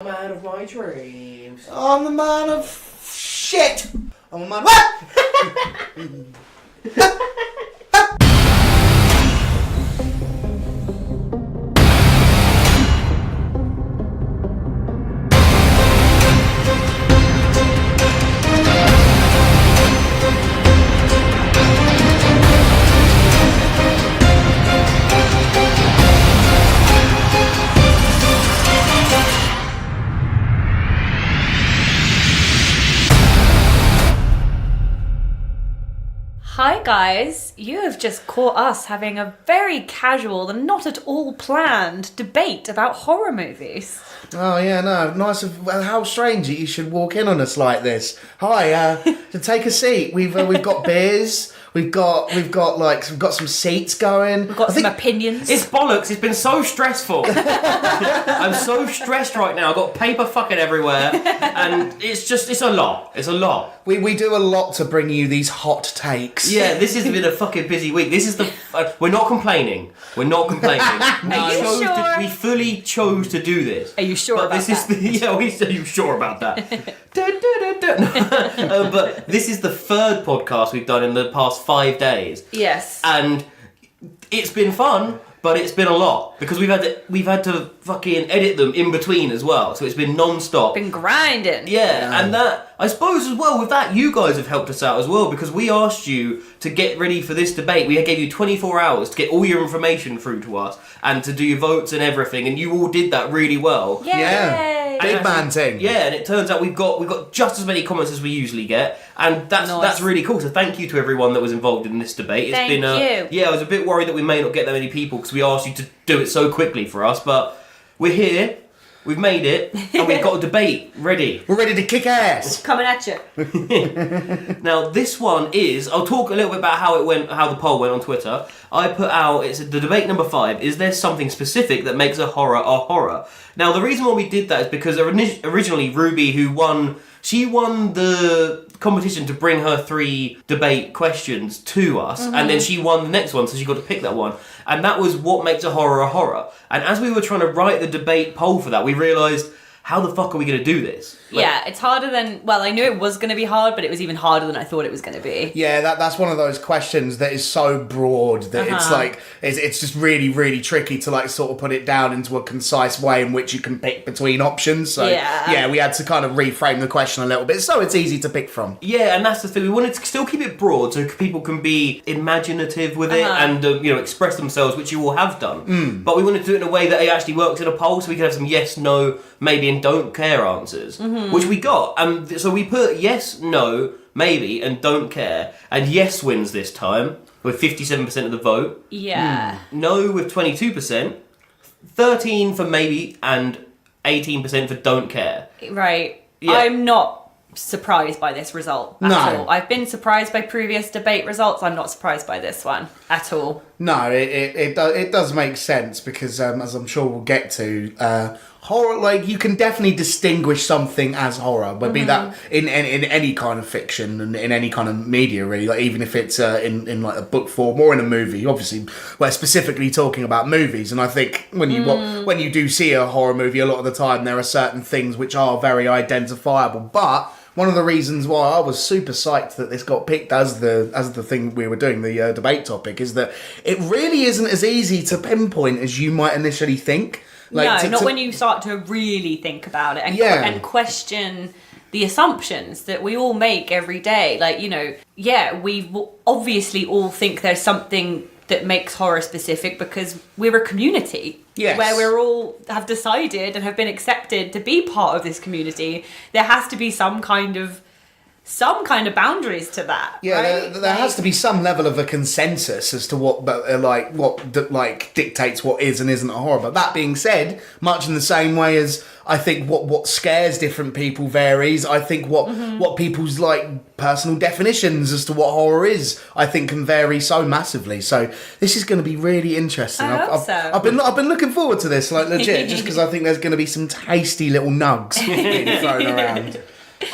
Man of my dreams. I'm the man of shit. I'm the man. What? Hi guys, you have just caught us having a very casual and not at all planned debate about horror movies. Oh yeah, no, nice of how strange that you should walk in on us like this. Hi, to take a seat. We've got beers. We've got some seats going. We've got some opinions. It's bollocks. It's been so stressful. I'm so stressed right now. I've got paper fucking everywhere, and it's a lot. It's a lot. We do a lot to bring you these hot takes. Yeah, this has been a fucking busy week. This is we're not complaining. We're not complaining. Are you sure? We fully chose to do this. Are you sure but about this that? Are you sure about that? But this is the third podcast we've done in the past 5 days. Yes. And it's been fun, but it's been a lot because we've had to fucking edit them in between as well. So it's been non-stop. Been grinding. Yeah, and that, I suppose as well, with that, you guys have helped us out as well because we asked you to get ready for this debate. We gave you 24 hours to get all your information through to us and to do your votes and everything, and you all did that really well. Yay! Yeah. Big man thing. Yeah, and it turns out we've got just as many comments as we usually get, and that's really cool. So thank you to everyone that was involved in this debate. Thank you. Yeah, I was a bit worried that we may not get that many people because we asked you to do it so quickly for us, but we're here. We've made it, and we've got a debate ready. We're ready to kick ass. Coming at you. Now, this one is... I'll talk a little bit about how the poll went on Twitter. I put out... It's the debate number 5. Is there something specific that makes a horror? Now, the reason why we did that is because originally Ruby, who won... She won the competition to bring her 3 debate questions to us, and then she won the next one, so she got to pick that one. And that was what makes a horror. And as we were trying to write the debate poll for that, we realised, how the fuck are we going to do this? Yeah, it's harder than... Well, I knew it was going to be hard, but it was even harder than I thought it was going to be. Yeah, that's one of those questions that is so broad that it's like it's just really, really tricky to like sort of put it down into a concise way in which you can pick between options. So yeah, we had to kind of reframe the question a little bit so it's easy to pick from. Yeah, and that's the thing. We wanted to still keep it broad so people can be imaginative with it and express themselves, which you all have done. But we wanted to do it in a way that it actually works in a poll, so we could have some yes, no, maybe, and don't care answers, which we got. So we put yes, no, maybe, and don't care, and yes wins this time with 57% of the vote. Yeah. No with 22%, 13 for maybe, and 18% for don't care. Right. Yeah. I'm not surprised by this result at No. all. I've been surprised by previous debate results. I'm not surprised by this one at all. No, it does make sense because as I'm sure we'll get to, horror, like, you can definitely distinguish something as horror, but be that in any kind of fiction and in any kind of media, really, like even if it's in like a book form or in a movie. Obviously, we're specifically talking about movies, and I think when you do see a horror movie, a lot of the time there are certain things which are very identifiable, but. One of the reasons why I was super psyched that this got picked as the thing we were doing, the debate topic, is that it really isn't as easy to pinpoint as you might initially think. Like, not when you start to really think about it and question the assumptions that we all make every day. Like, we obviously all think there's something that makes horror specific because we're a community. Yes. Where we're all have decided and have been accepted to be part of this community. There has to be some kind of boundaries to that. Yeah, right? there has to be some level of a consensus as to what dictates what is and isn't a horror. But that being said, much in the same way as I think what scares different people varies, I think what people's like personal definitions as to what horror is, I think can vary so massively. So this is going to be really interesting. I hope so. I've been looking forward to this, like legit, just because I think there's going to be some tasty little nugs being thrown around.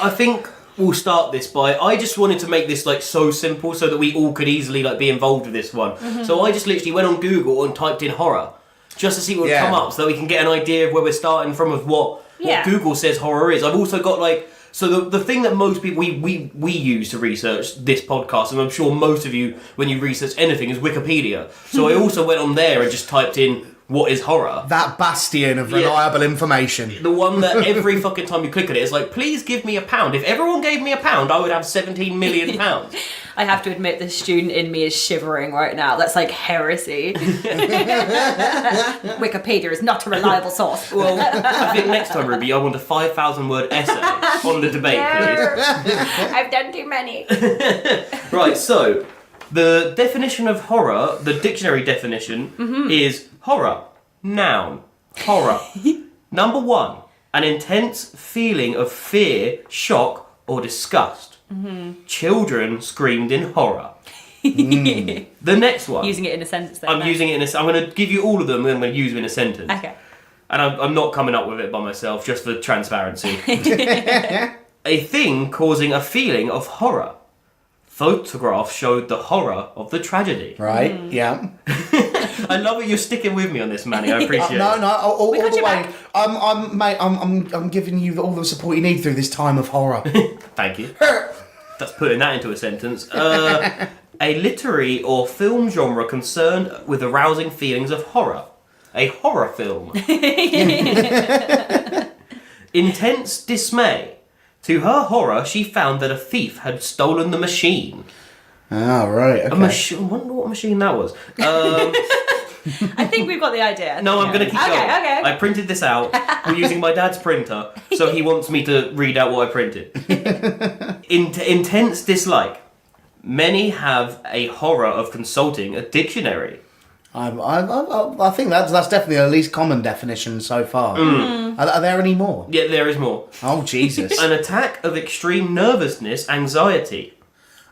I think we'll start this by... I just wanted to make this like so simple so that we all could easily like be involved with this one. So I just literally went on Google and typed in horror just to see what would come up so that we can get an idea of where we're starting from, of what Yeah. Google says horror is. I've also got like, so the thing that most people we use to research this podcast, and I'm sure most of you when you research anything, is Wikipedia. So I also went on there and just typed in what is horror. That bastion of reliable information. The one that every fucking time you click on it, it's like, please give me £1. If everyone gave me £1, I would have 17 million pounds. I have to admit, the student in me is shivering right now. That's like heresy. Wikipedia is not a reliable source. Well, I think next time, Ruby, I want a 5,000 word essay on the debate, please. I've done too many. Right, so the definition of horror, the dictionary definition, is horror. Noun. Horror. Number 1, an intense feeling of fear, shock, or disgust. Children screamed in horror. The next one. Using it in a sentence then. I'm using it in a... I'm going to give you all of them and I'm going to use them in a sentence. Okay. And I'm not coming up with it by myself, just for transparency. A thing causing a feeling of horror. Photographs showed the horror of the tragedy. Right, yeah. I love it. You're sticking with me on this, Manny. I appreciate No, it. all got the your way. back. I'm giving you all the support you need through this time of horror. Thank you. That's putting that into a sentence. A literary or film genre concerned with arousing feelings of horror. A horror film. Intense dismay. To her horror, she found that a thief had stolen the machine. Oh, right, okay. A machine? I wonder what machine that was. I think we've got the idea. No, I'm going to keep going. Okay. I printed this out. We're using my dad's printer, so he wants me to read out what I printed. Intense dislike. Many have a horror of consulting a dictionary. I think that's definitely the least common definition so far. Are there any more? Yeah, there is more. Oh, Jesus. An attack of extreme nervousness, anxiety.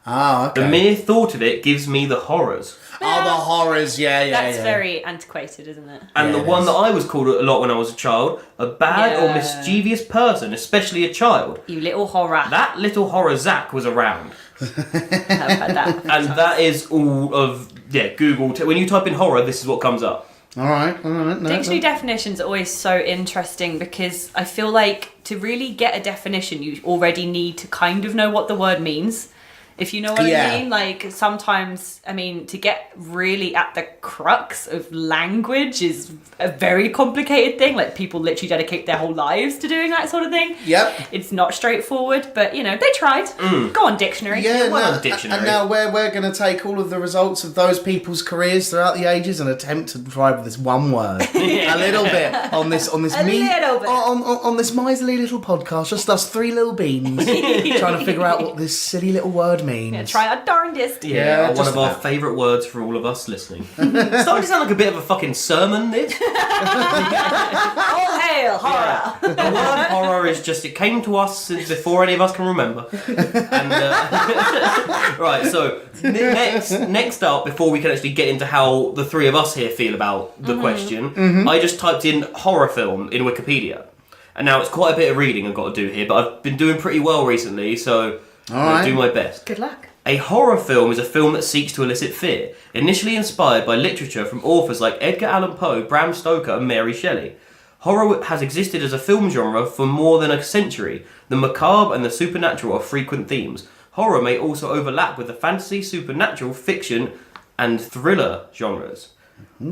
Ah, okay. The mere thought of it gives me the horrors. Oh, the horrors, yeah. That's very antiquated, isn't it? And Yeah, the it one is. that I was called a lot when I was a child, a bad or Yeah. mischievous person, especially a child. You little horror. That little horror Zach was around. I've had that. And that is all of, Google. When you type in horror, this is what comes up. All right. No, Dictionary definitions are always so interesting because I feel like to really get a definition, you already need to kind of know what the word means. If you know what Yeah. I mean, like sometimes, to get really at the crux of language is a very complicated thing. Like people literally dedicate their whole lives to doing that sort of thing. Yep. It's not straightforward, but they tried. Go on, dictionary. Yeah, Well, no, dictionary. and now we're going to take all of the results of those people's careers throughout the ages and attempt to try with this one word, a little bit on this A little bit. on this miserly little podcast, just us three little beans trying to figure out what this silly little word means. Yeah, try our darndest. Yeah, one just of our about. favourite words for all of us listening. It's starting to sound like a bit of a fucking sermon, this. All hail horror. The word horror is just, it came to us since before any of us can remember. And, right, so next up, before we can actually get into how the three of us here feel about the question, I just typed in horror film in Wikipedia. And now it's quite a bit of reading I've got to do here, but I've been doing pretty well recently, so I'm going to do my best. Good luck. A horror film is a film that seeks to elicit fear, initially inspired by literature from authors like Edgar Allan Poe, Bram Stoker, and Mary Shelley. Horror has existed as a film genre for more than a century. The macabre and the supernatural are frequent themes. Horror may also overlap with the fantasy, supernatural, fiction, and thriller genres.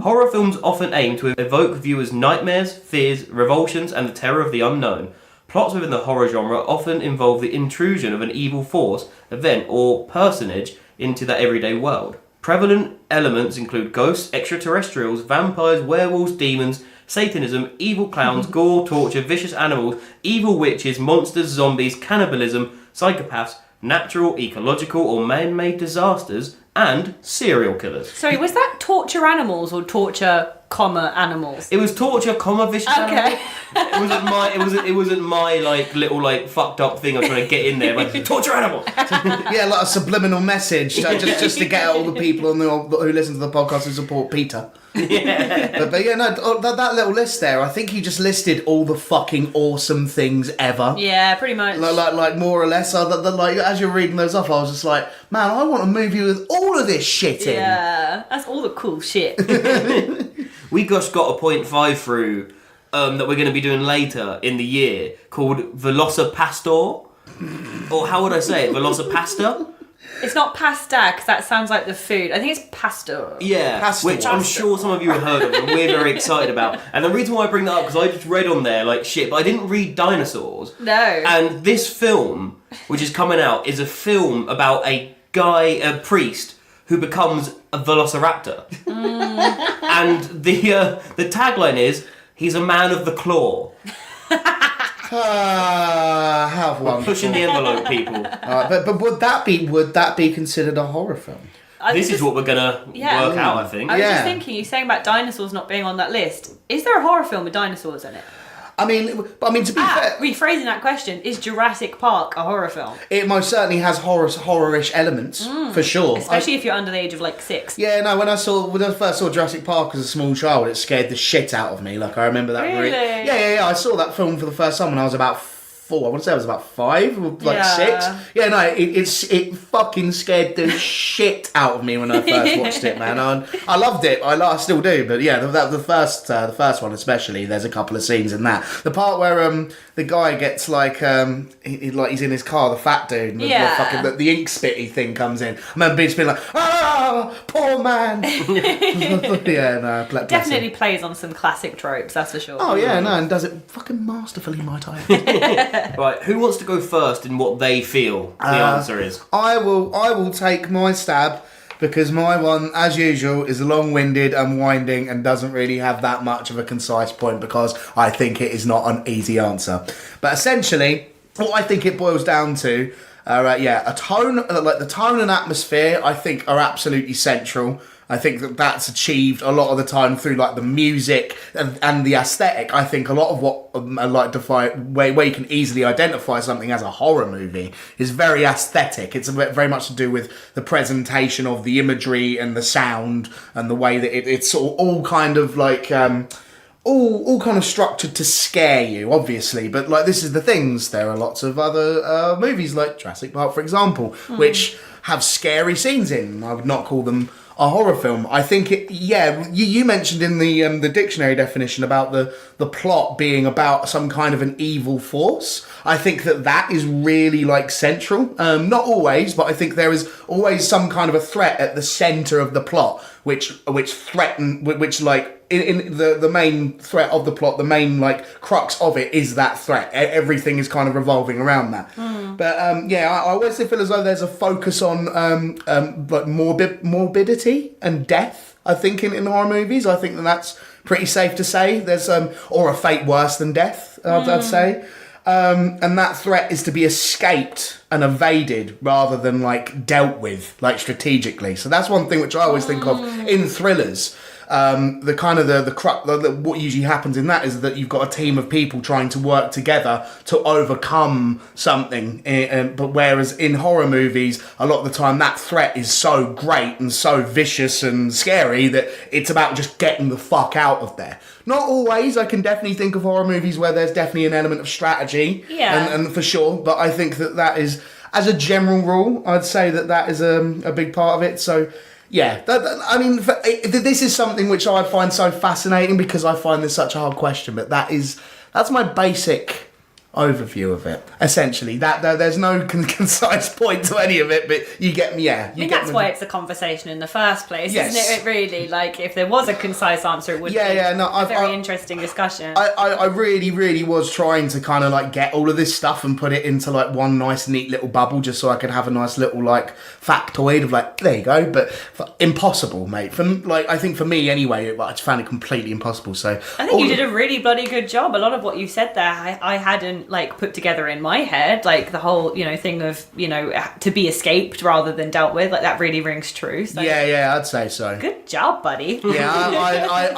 Horror films often aim to evoke viewers' nightmares, fears, revulsions, and the terror of the unknown. Plots within the horror genre often involve the intrusion of an evil force, event, or personage into the everyday world. Prevalent elements include ghosts, extraterrestrials, vampires, werewolves, demons, Satanism, evil clowns, gore, torture, vicious animals, evil witches, monsters, zombies, cannibalism, psychopaths, natural, ecological, or man-made disasters, and serial killers. Sorry, was that torture animals or torture, animals? It was torture, vicious animals. Okay. It wasn't my like little like fucked up thing I was trying to get in there. Like torture animal. Yeah, like a subliminal message, just to get all the people who listen to the podcast who support Peter. Yeah. But yeah, no, that little list there, I think he just listed all the fucking awesome things ever. Yeah, pretty much. Like more or less. Like as you're reading those off, I was just like, man, I want a movie with all of this shit in. Yeah, that's all the cool shit. We just got a 0.5 through that we're going to be doing later in the year called Velocipastor. Or how would I say it? Velocipasta? It's not pasta, because that sounds like the food. I think it's pasta. Yeah, Pasta. which I'm Pasta. sure some of you have heard of and we're very excited about. And the reason why I bring that up, because I just read on there like shit, but I didn't read dinosaurs. No. And this film, which is coming out, is a film about a priest, who becomes a velociraptor. And the tagline is, he's a man of the claw. How wonderful. Pushing the envelope, people. But would that be considered a horror film? This is what we're gonna work out, I think. I was Yeah. just thinking, you saying about dinosaurs not being on that list. Is there a horror film with dinosaurs in it? I mean, to be fair, Rephrasing that question, is Jurassic Park a horror film? it most certainly has horror-ish elements for sure. Especially if you're under the age of like 6. Yeah, no. When I first saw Jurassic Park as a small child, it scared the shit out of me. Like I remember that. Really? Yeah. I saw that film for the first time when I was about 4. I want to say I was about 5, or like Yeah. 6. Yeah, no. It fucking scared the shit out of me when I first watched it, man. I loved it. I still do. But yeah, the first one especially. There's a couple of scenes in that. The part where the guy gets like he's in his car, the fat dude, and the ink spitty thing comes in. I remember being like, ah, poor man. Yeah, no, bless him. Definitely plays on some classic tropes, that's for sure. Oh yeah, no, and does it fucking masterfully, might I add. Right, who wants to go first in what they feel the answer is? I will take my stab, because my one, as usual, is long-winded and winding and doesn't really have that much of a concise point, because I think it is not an easy answer. But essentially, what I think it boils down to, a tone, like the tone and atmosphere, I think are absolutely central. I think that's achieved a lot of the time through like the music and the aesthetic. I think a lot of what I like to find, where you can easily identify something as a horror movie, is very aesthetic. It's very much to do with the presentation of the imagery and the sound and the way that it's all kind of like all kind of structured to scare you, obviously. But like, this is the things. There are lots of other movies like Jurassic Park, for example, which have scary scenes in. I would not call them a horror film. I think you mentioned in the dictionary definition about the plot being about some kind of an evil force. I think that is really like central. Not always, but I think there is always some kind of a threat at the center of the plot, which like in the main threat of the plot, the main like crux of it is that threat. Everything is kind of revolving around that. But I always feel as though there's a focus on like morbidity and death. I think in horror movies, I think that's pretty safe to say. There's or a fate worse than death, I'd say. And that threat is to be escaped and evaded rather than like dealt with, like strategically. So that's one thing which I always think of in thrillers. The kind of what usually happens in that is that you've got a team of people trying to work together to overcome something. But whereas in horror movies, a lot of the time that threat is so great and so vicious and scary that it's about just getting the fuck out of there. Not always. I can definitely think of horror movies where there's definitely an element of strategy. Yeah. And for sure. But I think that is, as a general rule, I'd say that is a big part of it. So yeah, this is something which I find so fascinating because I find this such a hard question. But that's my basic overview of it. Essentially, there's no concise point to any of it, but you get me. Yeah, I mean, that's why it's a conversation in the first place, Yes. isn't it? It really, like, if there was a concise answer, it would be a very interesting discussion. I really, really was trying to kind of like get all of this stuff and put it into like one nice, neat little bubble, just so I could have a nice little like factoid of like, there you go. But impossible, mate. I think for me anyway, I just found it completely impossible. So I think you did a really bloody good job. A lot of what you said there, I hadn't like put together in my head, like the whole thing of to be escaped rather than dealt with, like that really rings true. So yeah, I'd say so. good job, buddy. Yeah,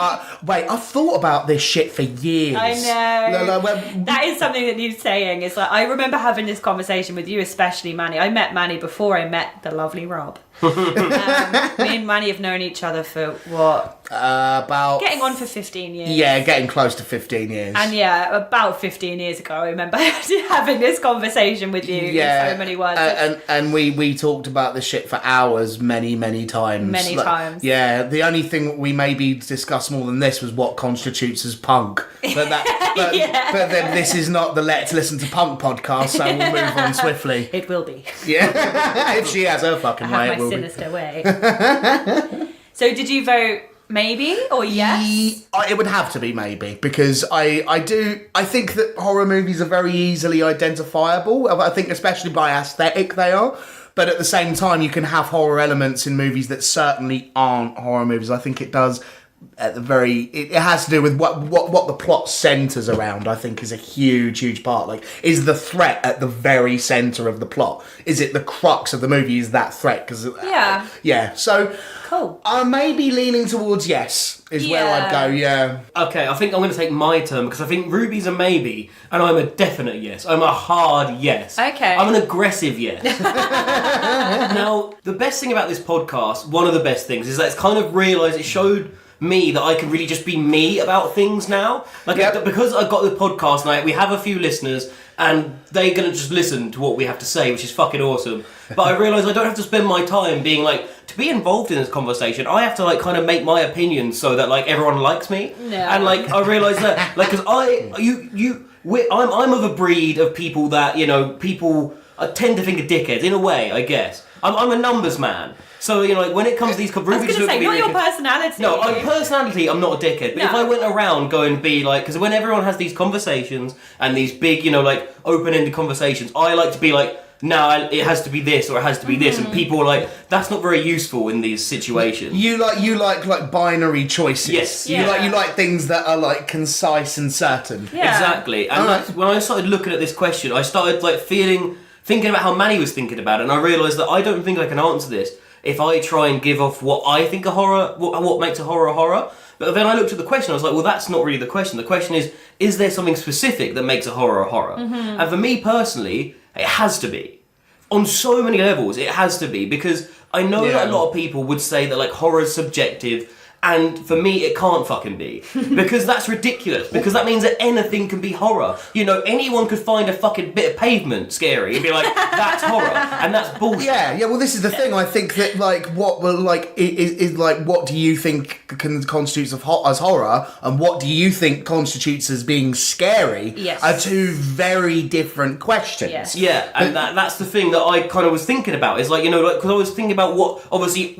I've thought about this shit for years. I know. That is something that needs saying. Is like, I remember having this conversation with you, especially Manny. I met Manny before I met the lovely Rob. Me and Manny have known each other for what? About Getting on for 15 years. Yeah, getting close to 15 years. And yeah, about 15 years ago, I remember having this conversation with you in so many words. And we talked about this shit for hours, many times. Many times. Yeah, the only thing we maybe discussed more than this was what constitutes as punk. But then this is not the Let's Listen to Punk podcast, so we'll move on swiftly. It will be. Yeah, if she has her fucking way, I it will have be. my sinister way. So did you vote maybe or yes? It would have to be maybe, because I think that horror movies are very easily identifiable. I think especially by aesthetic they are. But at the same time, you can have horror elements in movies that certainly aren't horror movies. I think it does at the very... It has to do with what the plot centres around, I think, is a huge part. Like, is the threat at the very centre of the plot? Is it the crux of the movie, is that threat? Yeah. Yeah, so... Cool. I'm maybe leaning towards yes, is where I'd go, yeah. Okay, I think I'm going to take my turn because I think Ruby's a maybe and I'm a definite yes. I'm a hard yes. Okay. I'm an aggressive yes. Now, the best thing about this podcast, one of the best things, is that it's kind of realised, it showed me that I can really just be me about things now. Like, because I've got the podcast now, we have a few listeners and they're going to just listen to what we have to say, which is fucking awesome. But I realise I don't have to spend my time being like, to be involved in this conversation, I have to like kind of make my opinion so that like everyone likes me. No. And like I realise that like because I'm of a breed of people that, you know, people tend to think of dickheads in a way, I guess. I'm a numbers man. So, you know, like when it comes to these... I was going to say, not your personality. No, personality, I'm not a dickhead. But if I went around going to be like... Because when everyone has these conversations and these big, you know, like open-ended conversations, I like to be like, no, it has to be this or it has to be this. And people are like, that's not very useful in these situations. You like binary choices. Yes. Yeah. You like things that are like concise and certain. Yeah. Exactly. And when I started looking at this question, I started like thinking about how Manny was thinking about it. And I realised that I don't think I can answer this if I try and give off what I think a horror, what makes a horror. But then I looked at the question, I was like, well, that's not really the question. The question is there something specific that makes a horror a horror? Mm-hmm. And for me personally, it has to be. On so many levels, it has to be. Because I know that a lot of people would say that like horror is subjective, and for me, it can't fucking be. Because that's ridiculous. Because that means that anything can be horror. You know, anyone could find a fucking bit of pavement scary and be like, that's horror. And that's bullshit. Yeah, well, this is the thing. I think that, like, is like, what do you think constitutes as horror, and what do you think constitutes as being scary? Yes. Are two very different questions. Yes. Yeah, and that's the thing that I kind of was thinking about. Is like, you know, like, because I was thinking about what, obviously,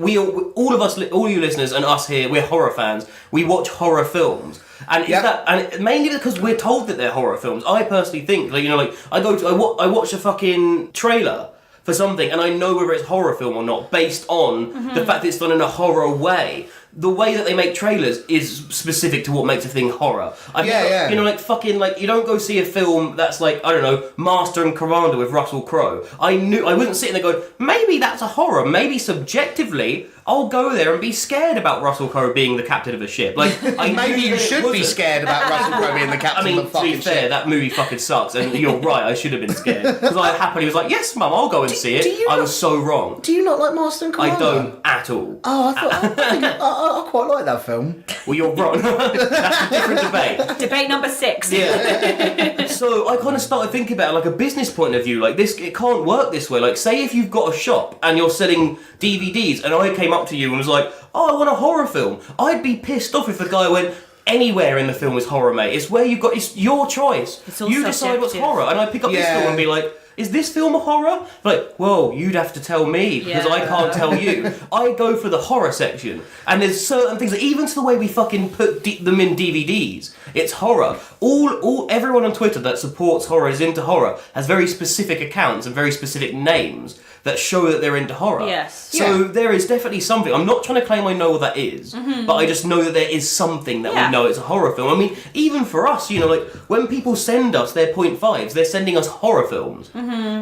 all of us, all you listeners and us here, we're horror fans. We watch horror films, and and mainly because we're told that they're horror films. I personally think, like, you know, like I watch a fucking trailer for something, and I know whether it's horror film or not based on the fact that it's done in a horror way. The way that they make trailers is specific to what makes a thing horror. You know, like fucking, like, you don't go see a film that's like, I don't know, Master and Commander with Russell Crowe. I wasn't sitting there going, maybe that's a horror. Maybe subjectively, I'll go there and be scared about Russell Crowe being the captain of a ship. Like, maybe you should be scared about Russell Crowe being the captain of a fucking ship. To be fair, that movie fucking sucks, and you're right, I should have been scared. Because I happily was like, yes, Mum, I'll go and see it. I was so wrong. Do you not like Master and Commander? I don't at all. Oh, I quite like that film. Well, you're wrong. That's a different debate. Debate number 6. Yeah. So I kind of started thinking about it like a business point of view. Like, this, it can't work this way. Like, say if you've got a shop and you're selling DVDs, and I came up to you and was like, oh, I want a horror film. I'd be pissed off if the guy went, anywhere in the film is horror, mate. It's where it's your choice. It's all you decide what's horror. And I pick up this film and be like, is this film a horror? Like, well, you'd have to tell me, because I can't tell you. I go for the horror section. And there's certain things, that even to the way we fucking put them in DVDs, it's horror. Everyone on Twitter that supports horror, is into horror, has very specific accounts and very specific names that show that they're into horror. Yes. So there is definitely something. I'm not trying to claim I know what that is, but I just know that there is something that we know it's a horror film. I mean, even for us, you know, like, when people send us their 0.5s, they're sending us horror films.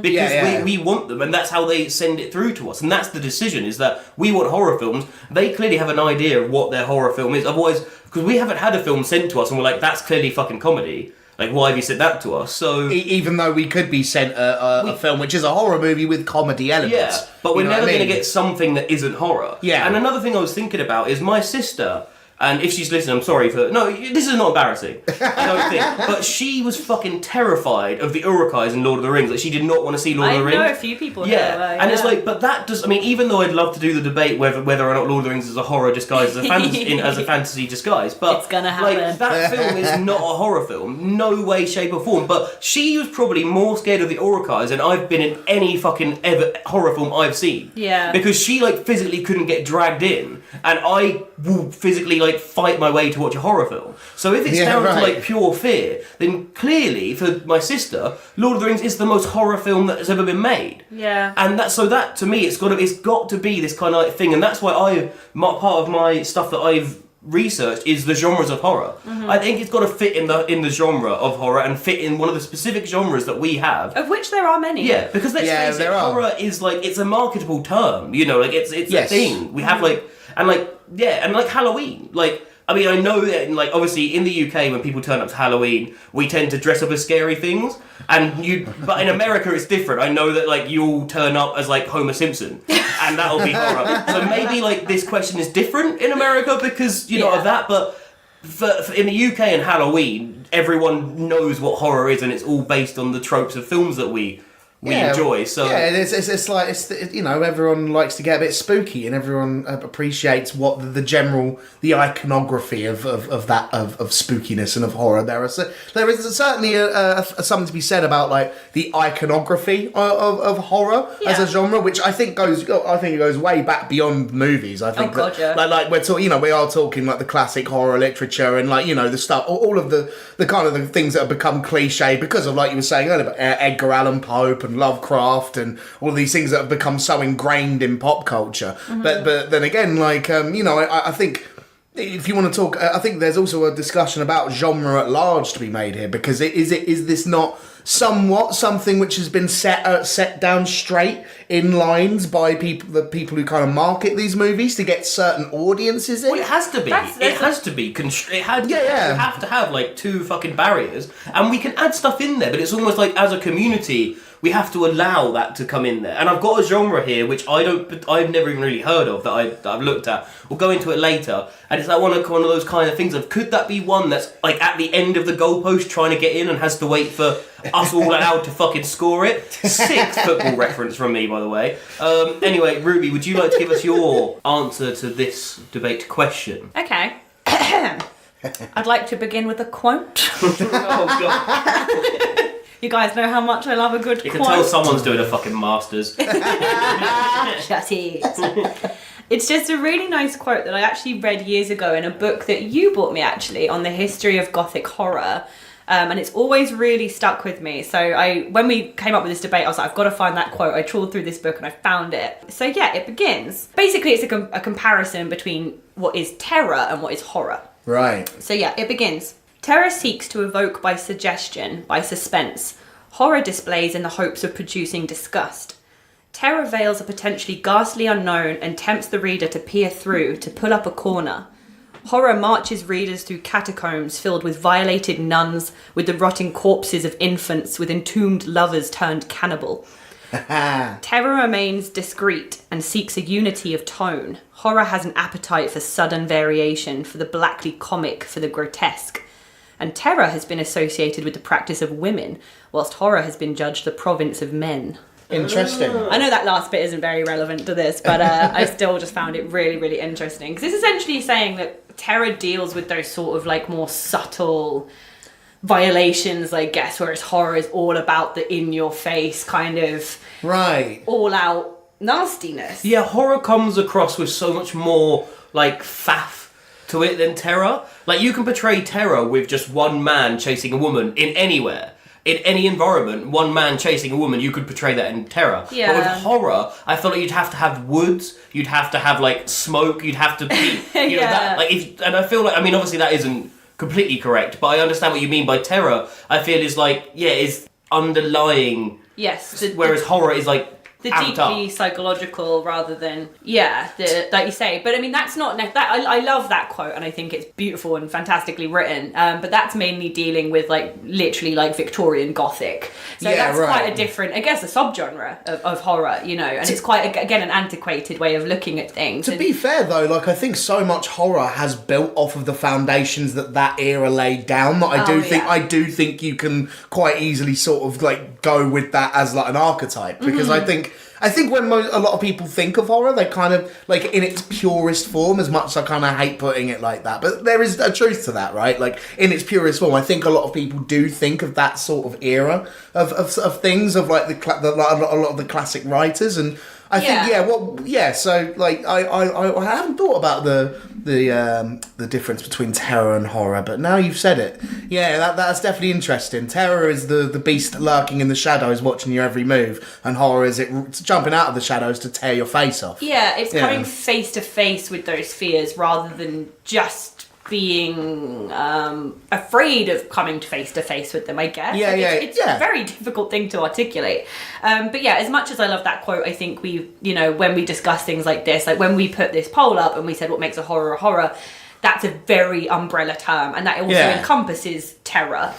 Because we want them, and that's how they send it through to us. And that's the decision, is that we want horror films. They clearly have an idea of what their horror film is. Otherwise, because we haven't had a film sent to us and we're like, that's clearly fucking comedy. Like, why have you sent that to us? So even though we could be sent a film which is a horror movie with comedy elements. yeah, but we're You know never what I going to mean? get something that isn't horror. Yeah. And another thing I was thinking about is my sister. And if she's listening, I'm sorry for... No, this is not embarrassing. I don't think. But she was fucking terrified of the Urukais in Lord of the Rings. Like, she did not want to see Lord of the Rings. I know a few people who Yeah, and it's like, but that does... I mean, even though I'd love to do the debate whether or not Lord of the Rings is a horror disguised as a fantasy, as a fantasy disguise, but... It's gonna happen. Like, that film is not a horror film. No way, shape or form. But she was probably more scared of the Urukais than I've been in any fucking ever horror film I've seen. Yeah. Because she, like, physically couldn't get dragged in, and I will physically, like, fight my way to watch a horror film. So if it's down to like pure fear, then clearly for my sister, Lord of the Rings is the most horror film that has ever been made. Yeah. And that to me, it's got to be this kind of like thing, and that's why part of my stuff that I've researched is the genres of horror. Mm-hmm. I think it's got to fit in the genre of horror and fit in one of the specific genres that we have. Of which there are many. Yeah, because let's face it, horror is like, it's a marketable term. You know, like it's a thing. We have like Halloween, like. I mean, I know that, like, obviously in the UK, when people turn up to Halloween, we tend to dress up as scary things, but in America it's different. I know that, like, you'll turn up as, like, Homer Simpson, and that'll be horror. So maybe, like, this question is different in America because, of that, but for in the UK and Halloween, everyone knows what horror is, and it's all based on the tropes of films that we enjoy. So it's like everyone likes to get a bit spooky, and everyone appreciates what the iconography of spookiness and of horror. There is certainly something to be said about like the iconography of horror as a genre, which I think it goes way back beyond movies. I think like we're talking, we are talking like the classic horror literature and like the stuff, all of the kind of the things that have become cliche because of, like you were saying earlier, Edgar Allan Poe and Lovecraft and all these things that have become so ingrained in pop culture. Mm-hmm. But then again, like I think if you want to talk, I think there's also a discussion about genre at large to be made here, because is this not somewhat something which has been set down straight in lines by the people who kind of market these movies to get certain audiences in? Well, it has to be. You have to have like two fucking barriers, and we can add stuff in there, but it's almost like as a community we have to allow that to come in there. And I've got a genre here which I've never even really heard of that I've looked at. We'll go into it later, and it's like one of those kind of things of, could that be one that's like at the end of the goalpost trying to get in and has to wait for us all allowed to fucking score it? Sick football reference from me, by the way. Anyway, Ruby, would you like to give us your answer to this debate question? Okay. I'd like to begin with a quote. Oh god. You guys know how much I love a good quote. You can tell someone's doing a fucking masters. Shut it. It's just a really nice quote that I actually read years ago in a book that you bought me, actually, on the history of Gothic horror. And it's always really stuck with me. So when we came up with this debate, I was like, I've got to find that quote. I trawled through this book and I found it. So yeah, it begins. Basically, it's a comparison between what is terror and what is horror. Right. So yeah, it begins. Terror seeks to evoke by suggestion, by suspense. Horror displays in the hopes of producing disgust. Terror veils a potentially ghastly unknown and tempts the reader to peer through, to pull up a corner. Horror marches readers through catacombs filled with violated nuns, with the rotting corpses of infants, with entombed lovers turned cannibal. Terror remains discreet and seeks a unity of tone. Horror has an appetite for sudden variation, for the blackly comic, for the grotesque. And terror has been associated with the practice of women, whilst horror has been judged the province of men. Interesting. I know that last bit isn't very relevant to this, but I still just found it really, really interesting. Because it's essentially saying that terror deals with those sort of like more subtle violations, I guess, whereas horror is all about the in-your-face kind of all-out nastiness. Yeah, horror comes across with so much more like faff to it than terror. Like, you can portray terror with just one man chasing a woman in anywhere. In any environment, one man chasing a woman, you could portray that in terror. Yeah. But with horror, I feel like you'd have to have woods, you'd have to have like smoke, you'd have to be, know, that, like, and I feel like, I mean, obviously that isn't completely correct, but I understand what you mean by terror. I feel is like, is underlying. Yes. Whereas horror is like the amped deeply up. psychological rather than like you say. But I mean, that's not that I love that quote, and I think it's beautiful and fantastically written. But that's mainly dealing with like literally like Victorian Gothic. So that's quite a different, I guess, a subgenre of horror, you know. And it's quite again an antiquated way of looking at things. To be fair though, like I think so much horror has built off of the foundations that era laid down. That I do think you can quite easily sort of like go with that as like an archetype, because I think when a lot of people think of horror, they kind of like in its purest form, as much as I kind of hate putting it like that, but there is a truth to that, right? Like in its purest form, I think a lot of people do think of that sort of era of things, of like a lot of the classic writers, and I think so like I haven't thought about the difference between terror and horror, but now you've said it, that's definitely interesting. Terror is the beast lurking in the shadows watching your every move, and horror is it's jumping out of the shadows to tear your face off. It's coming face to face with those fears rather than just being afraid of coming face to face with them, I guess. It's a very difficult thing to articulate. But as much as I love that quote, I think when we discuss things like this, like when we put this poll up and we said what makes a horror, that's a very umbrella term, and that also encompasses terror.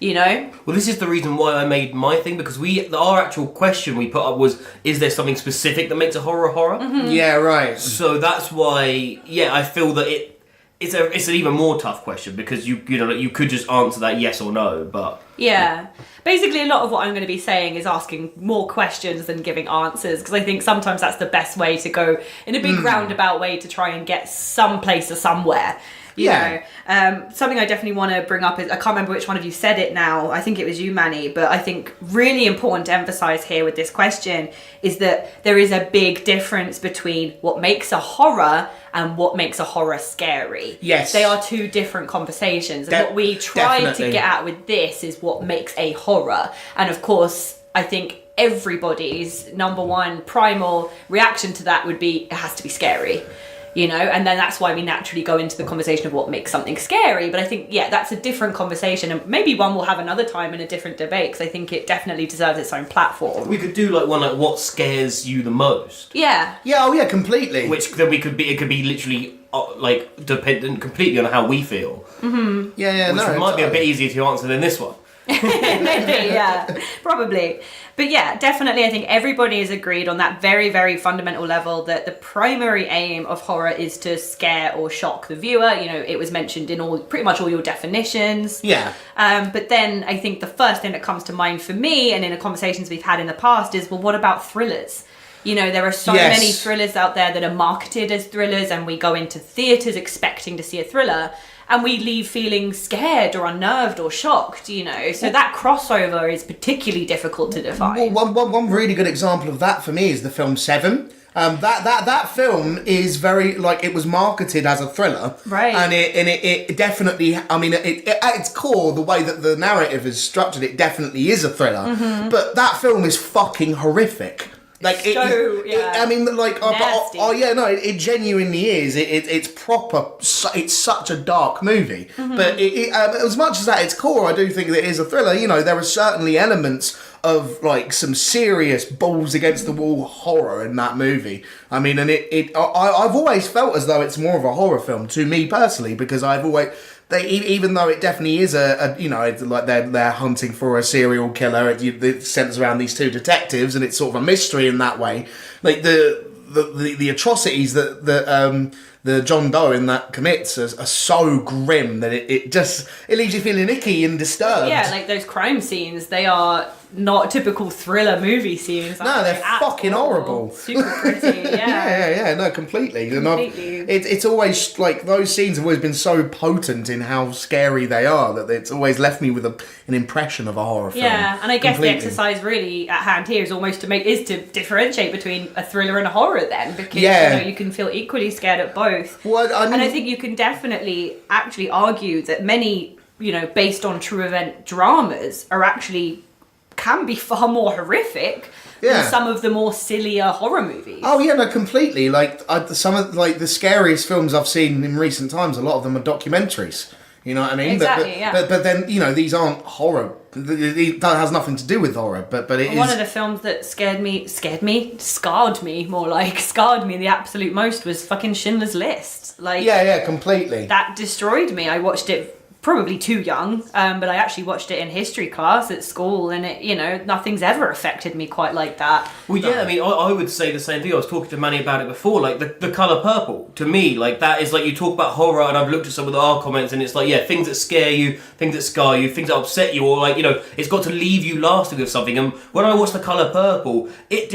You know? Well, this is the reason why I made my thing, because our actual question we put up was, is there something specific that makes a horror? Mm-hmm. Yeah, right. So that's why, I feel that it's an even more tough question, because you could just answer that yes or no, but basically a lot of what I'm going to be saying is asking more questions than giving answers, because I think sometimes that's the best way to go, in a big roundabout way, to try and get some place or somewhere. You know, something I definitely want to bring up is, I can't remember which one of you said it now, I think it was you, Manny, but I think really important to emphasise here with this question is that there is a big difference between what makes a horror and what makes a horror scary. Yes. They are two different conversations, and what we tried to get at with this is what makes a horror. And of course, I think everybody's number one primal reaction to that would be, it has to be scary. You know, and then that's why we naturally go into the conversation of what makes something scary. But I think, that's a different conversation, and maybe one we'll have another time in a different debate, because I think it definitely deserves its own platform. we could do like one like what scares you the most. Completely. Which then it could be literally like dependent completely on how we feel. Mm-hmm. Which might be a bit easier to answer than this one. Maybe, probably. But definitely I think everybody is agreed on that very, very fundamental level that the primary aim of horror is to scare or shock the viewer. You know, it was mentioned in pretty much all your definitions. But then I think the first thing that comes to mind for me, and in the conversations we've had in the past, is, well, what about thrillers? You know, there are so many thrillers out there that are marketed as thrillers, and we go into theatres expecting to see a thriller, and we leave feeling scared or unnerved or shocked, you know. So that crossover is particularly difficult to define. Well, one really good example of that for me is the film Seven. That film is very, like, it was marketed as a thriller, right? And it definitely, I mean, it at its core, the way that the narrative is structured, it definitely is a thriller. Mm-hmm. But that film is fucking horrific. Like I mean, like, it genuinely is. It's proper. It's such a dark movie, but as much as at its core, I do think that it is a thriller. You know, there are certainly elements of like some serious balls against the wall horror in that movie. I mean, and I've always felt as though it's more of a horror film to me personally, because I've always. Even though it definitely is like they're hunting for a serial killer, it centers around these two detectives, and it's sort of a mystery in that way. Like the atrocities that the John Doe in that commits are so grim that it leaves you feeling icky and disturbed. Yeah, like those crime scenes, they are not typical thriller movie scenes. No, they're fucking horrible. Super pretty, yeah. No, completely. It's always, like, those scenes have always been so potent in how scary they are that it's always left me with an impression of a horror film. Yeah, and I guess the exercise really at hand here is almost to differentiate between a thriller and a horror then, because you can feel equally scared at both. Well, and I think you can definitely actually argue that many, based on true event dramas can be far more horrific than some of the more sillier horror movies. Oh yeah, no, completely. Like some of the scariest films I've seen in recent times, a lot of them are documentaries. You know what I mean? Exactly. But then these aren't horror That has nothing to do with horror, but it is... One of the films that scarred me, the absolute most was fucking Schindler's List. Like, yeah, completely. That destroyed me. I watched it probably too young, but I actually watched it in history class at school, and it, nothing's ever affected me quite like that. Well, yeah, I mean, I would say the same thing. I was talking to Manny about it before. Like the colour purple, to me, like that is like, you talk about horror, and I've looked at some of our comments, and it's like, yeah, things that scare you, things that scar you, things that upset you, or like, it's got to leave you lasting with something. And when I watched the colour purple, it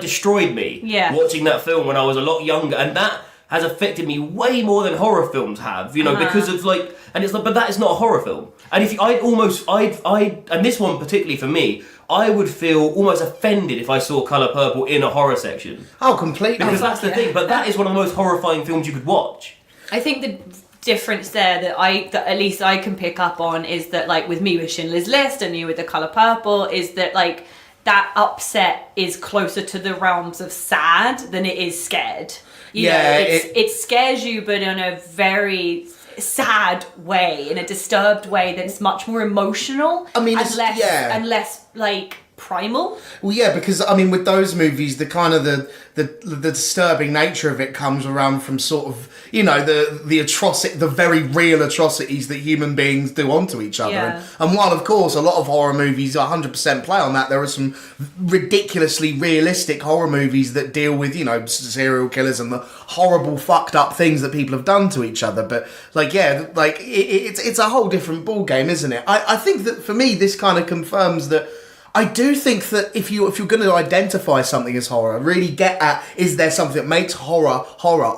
destroyed me. Yeah. Watching that film when I was a lot younger, and that has affected me way more than horror films have, because of like, and it's like, but that is not a horror film. And if and this one particularly for me, I would feel almost offended if I saw Colour Purple in a horror section. Oh, completely. Because that's the thing, but that is one of the most horrifying films you could watch. I think the difference there that at least I can pick up on is that, like, with me with Schindler's List and you with The Colour Purple, is that, like, that upset is closer to the realms of sad than it is scared. It scares you, but in a very sad way, in a disturbed way that's much more emotional. I mean, and less like primal. Well, yeah, because I mean, with those movies, the kind of the disturbing nature of it comes around from sort of the atrocity, the very real atrocities that human beings do onto each other. Yeah. And while of course a lot of horror movies 100% play on that, there are some ridiculously realistic horror movies that deal with serial killers and the horrible fucked up things that people have done to each other. But it's a whole different ball game, isn't it? I think that for me this kind of confirms that. I do think that if you're going to identify something as horror, really get at, is there something that makes horror?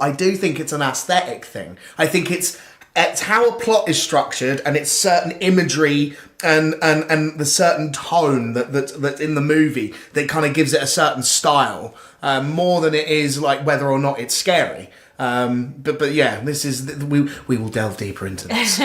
I do think it's an aesthetic thing. I think it's how a plot is structured, and it's certain imagery and the certain tone that's in the movie that kind of gives it a certain style, more than it is like whether or not it's scary. But yeah, this is we will delve deeper into this.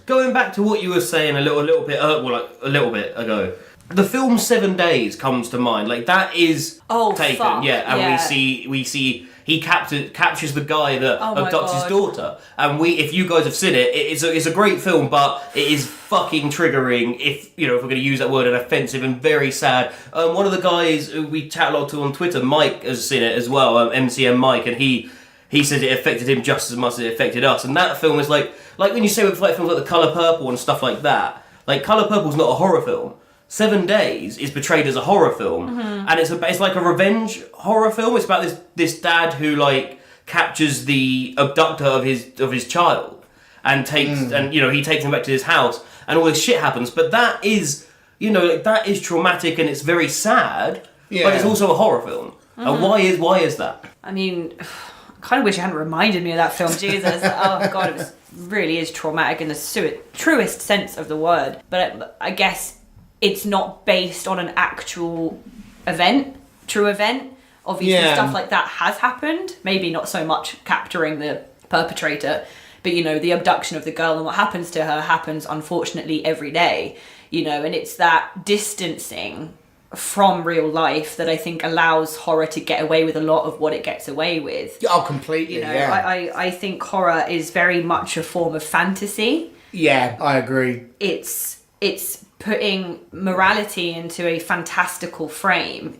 Going back to what you were saying a little bit ago. The film 7 Days comes to mind. Like, that is taken, fuck. Yeah, and yeah. we see he captures the guy that abducts his daughter. And if you guys have seen it, it's a great film, but it is fucking triggering if we're going to use that word, and offensive and very sad. One of the guys who we chat a lot to on Twitter, Mike, has seen it as well, MCM Mike, and he says it affected him just as much as it affected us. And that film is like when you say with like films like The Colour Purple and stuff like that, like Colour Purple's not a horror film. 7 Days is portrayed as a horror film, and it's like a revenge horror film. It's about this dad who like captures the abductor of his child and takes he takes him back to his house, and all this shit happens. But that is that is traumatic, and it's very sad. Yeah. But it's also a horror film. And why is that? I mean, I kind of wish you hadn't reminded me of that film. Jesus, oh god, it really is traumatic in the truest sense of the word. But I guess. It's not based on an actual true event. Obviously, stuff like that has happened. Maybe not so much capturing the perpetrator, but the abduction of the girl and what happens to her happens, unfortunately, every day. And it's that distancing from real life that I think allows horror to get away with a lot of what it gets away with. Oh, completely. I think horror is very much a form of fantasy. Yeah, I agree. It's putting morality into a fantastical frame.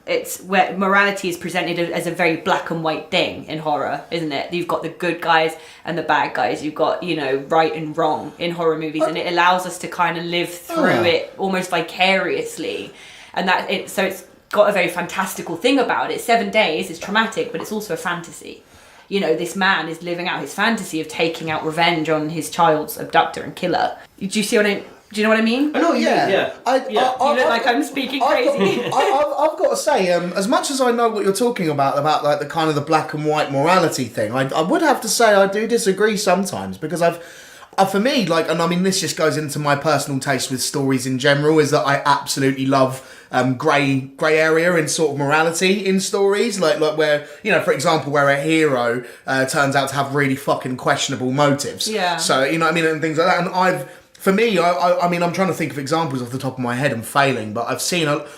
It's where morality is presented as a very black and white thing in horror, isn't it? You've got the good guys and the bad guys. You've got right and wrong in horror movies, and it allows us to kind of live through it almost vicariously, and so it's got a very fantastical thing about it. 7 Days is traumatic, but it's also a fantasy. This man is living out his fantasy of taking out revenge on his child's abductor and killer. Do you know what I mean? I know, yeah. You look like I'm speaking crazy. I've got to say, as much as I know what you're talking about like the kind of the black and white morality thing, I would have to say I do disagree sometimes, because for me, like, and I mean, this just goes into my personal taste with stories in general, is that I absolutely love grey area in sort of morality in stories, like where for example, where a hero turns out to have really fucking questionable motives. Yeah. So what I mean, and things like that. And For me, I mean, I'm trying to think of examples off the top of my head and failing, but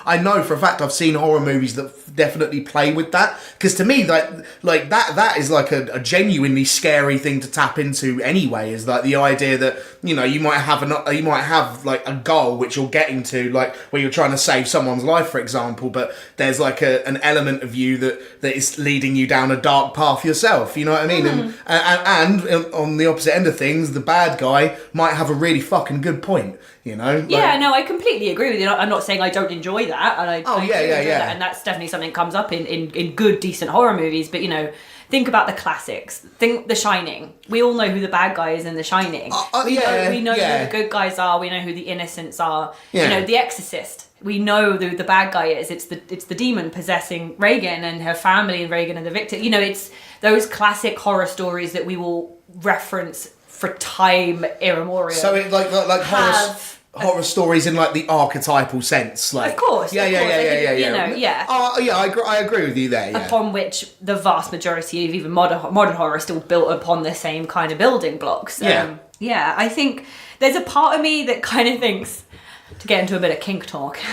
I know for a fact I've seen horror movies that definitely play with that. Because to me, like that is like a genuinely scary thing to tap into anyway. Is like the idea that, you know, you might have like a goal which you're getting to, like where you're trying to save someone's life, for example, but there's like an element of you that is leading you down a dark path yourself. You know what I mean? And on the opposite end of things, the bad guy might have a really fucking good point, you know? Like, yeah, no, I completely agree with you. I'm not saying I don't enjoy that. And I enjoy that, and that's definitely something that comes up in good, decent horror movies. But, you know, think about the classics. Think The Shining. We all know who the bad guy is in The Shining. We know who the good guys are. We know who the innocents are. Yeah. You know, The Exorcist. We know who the bad guy is. It's the demon possessing Regan and her family, and Regan and the victim. You know, it's those classic horror stories that we will reference for time immemorial. So it like horror stories in like the archetypal sense, like of course, yeah. You know, yeah. I agree with you there. Yeah. Upon which the vast majority of even modern horror is still built upon the same kind of building blocks. Yeah. I think there's a part of me that kind of thinks, to get into a bit of kink talk. She's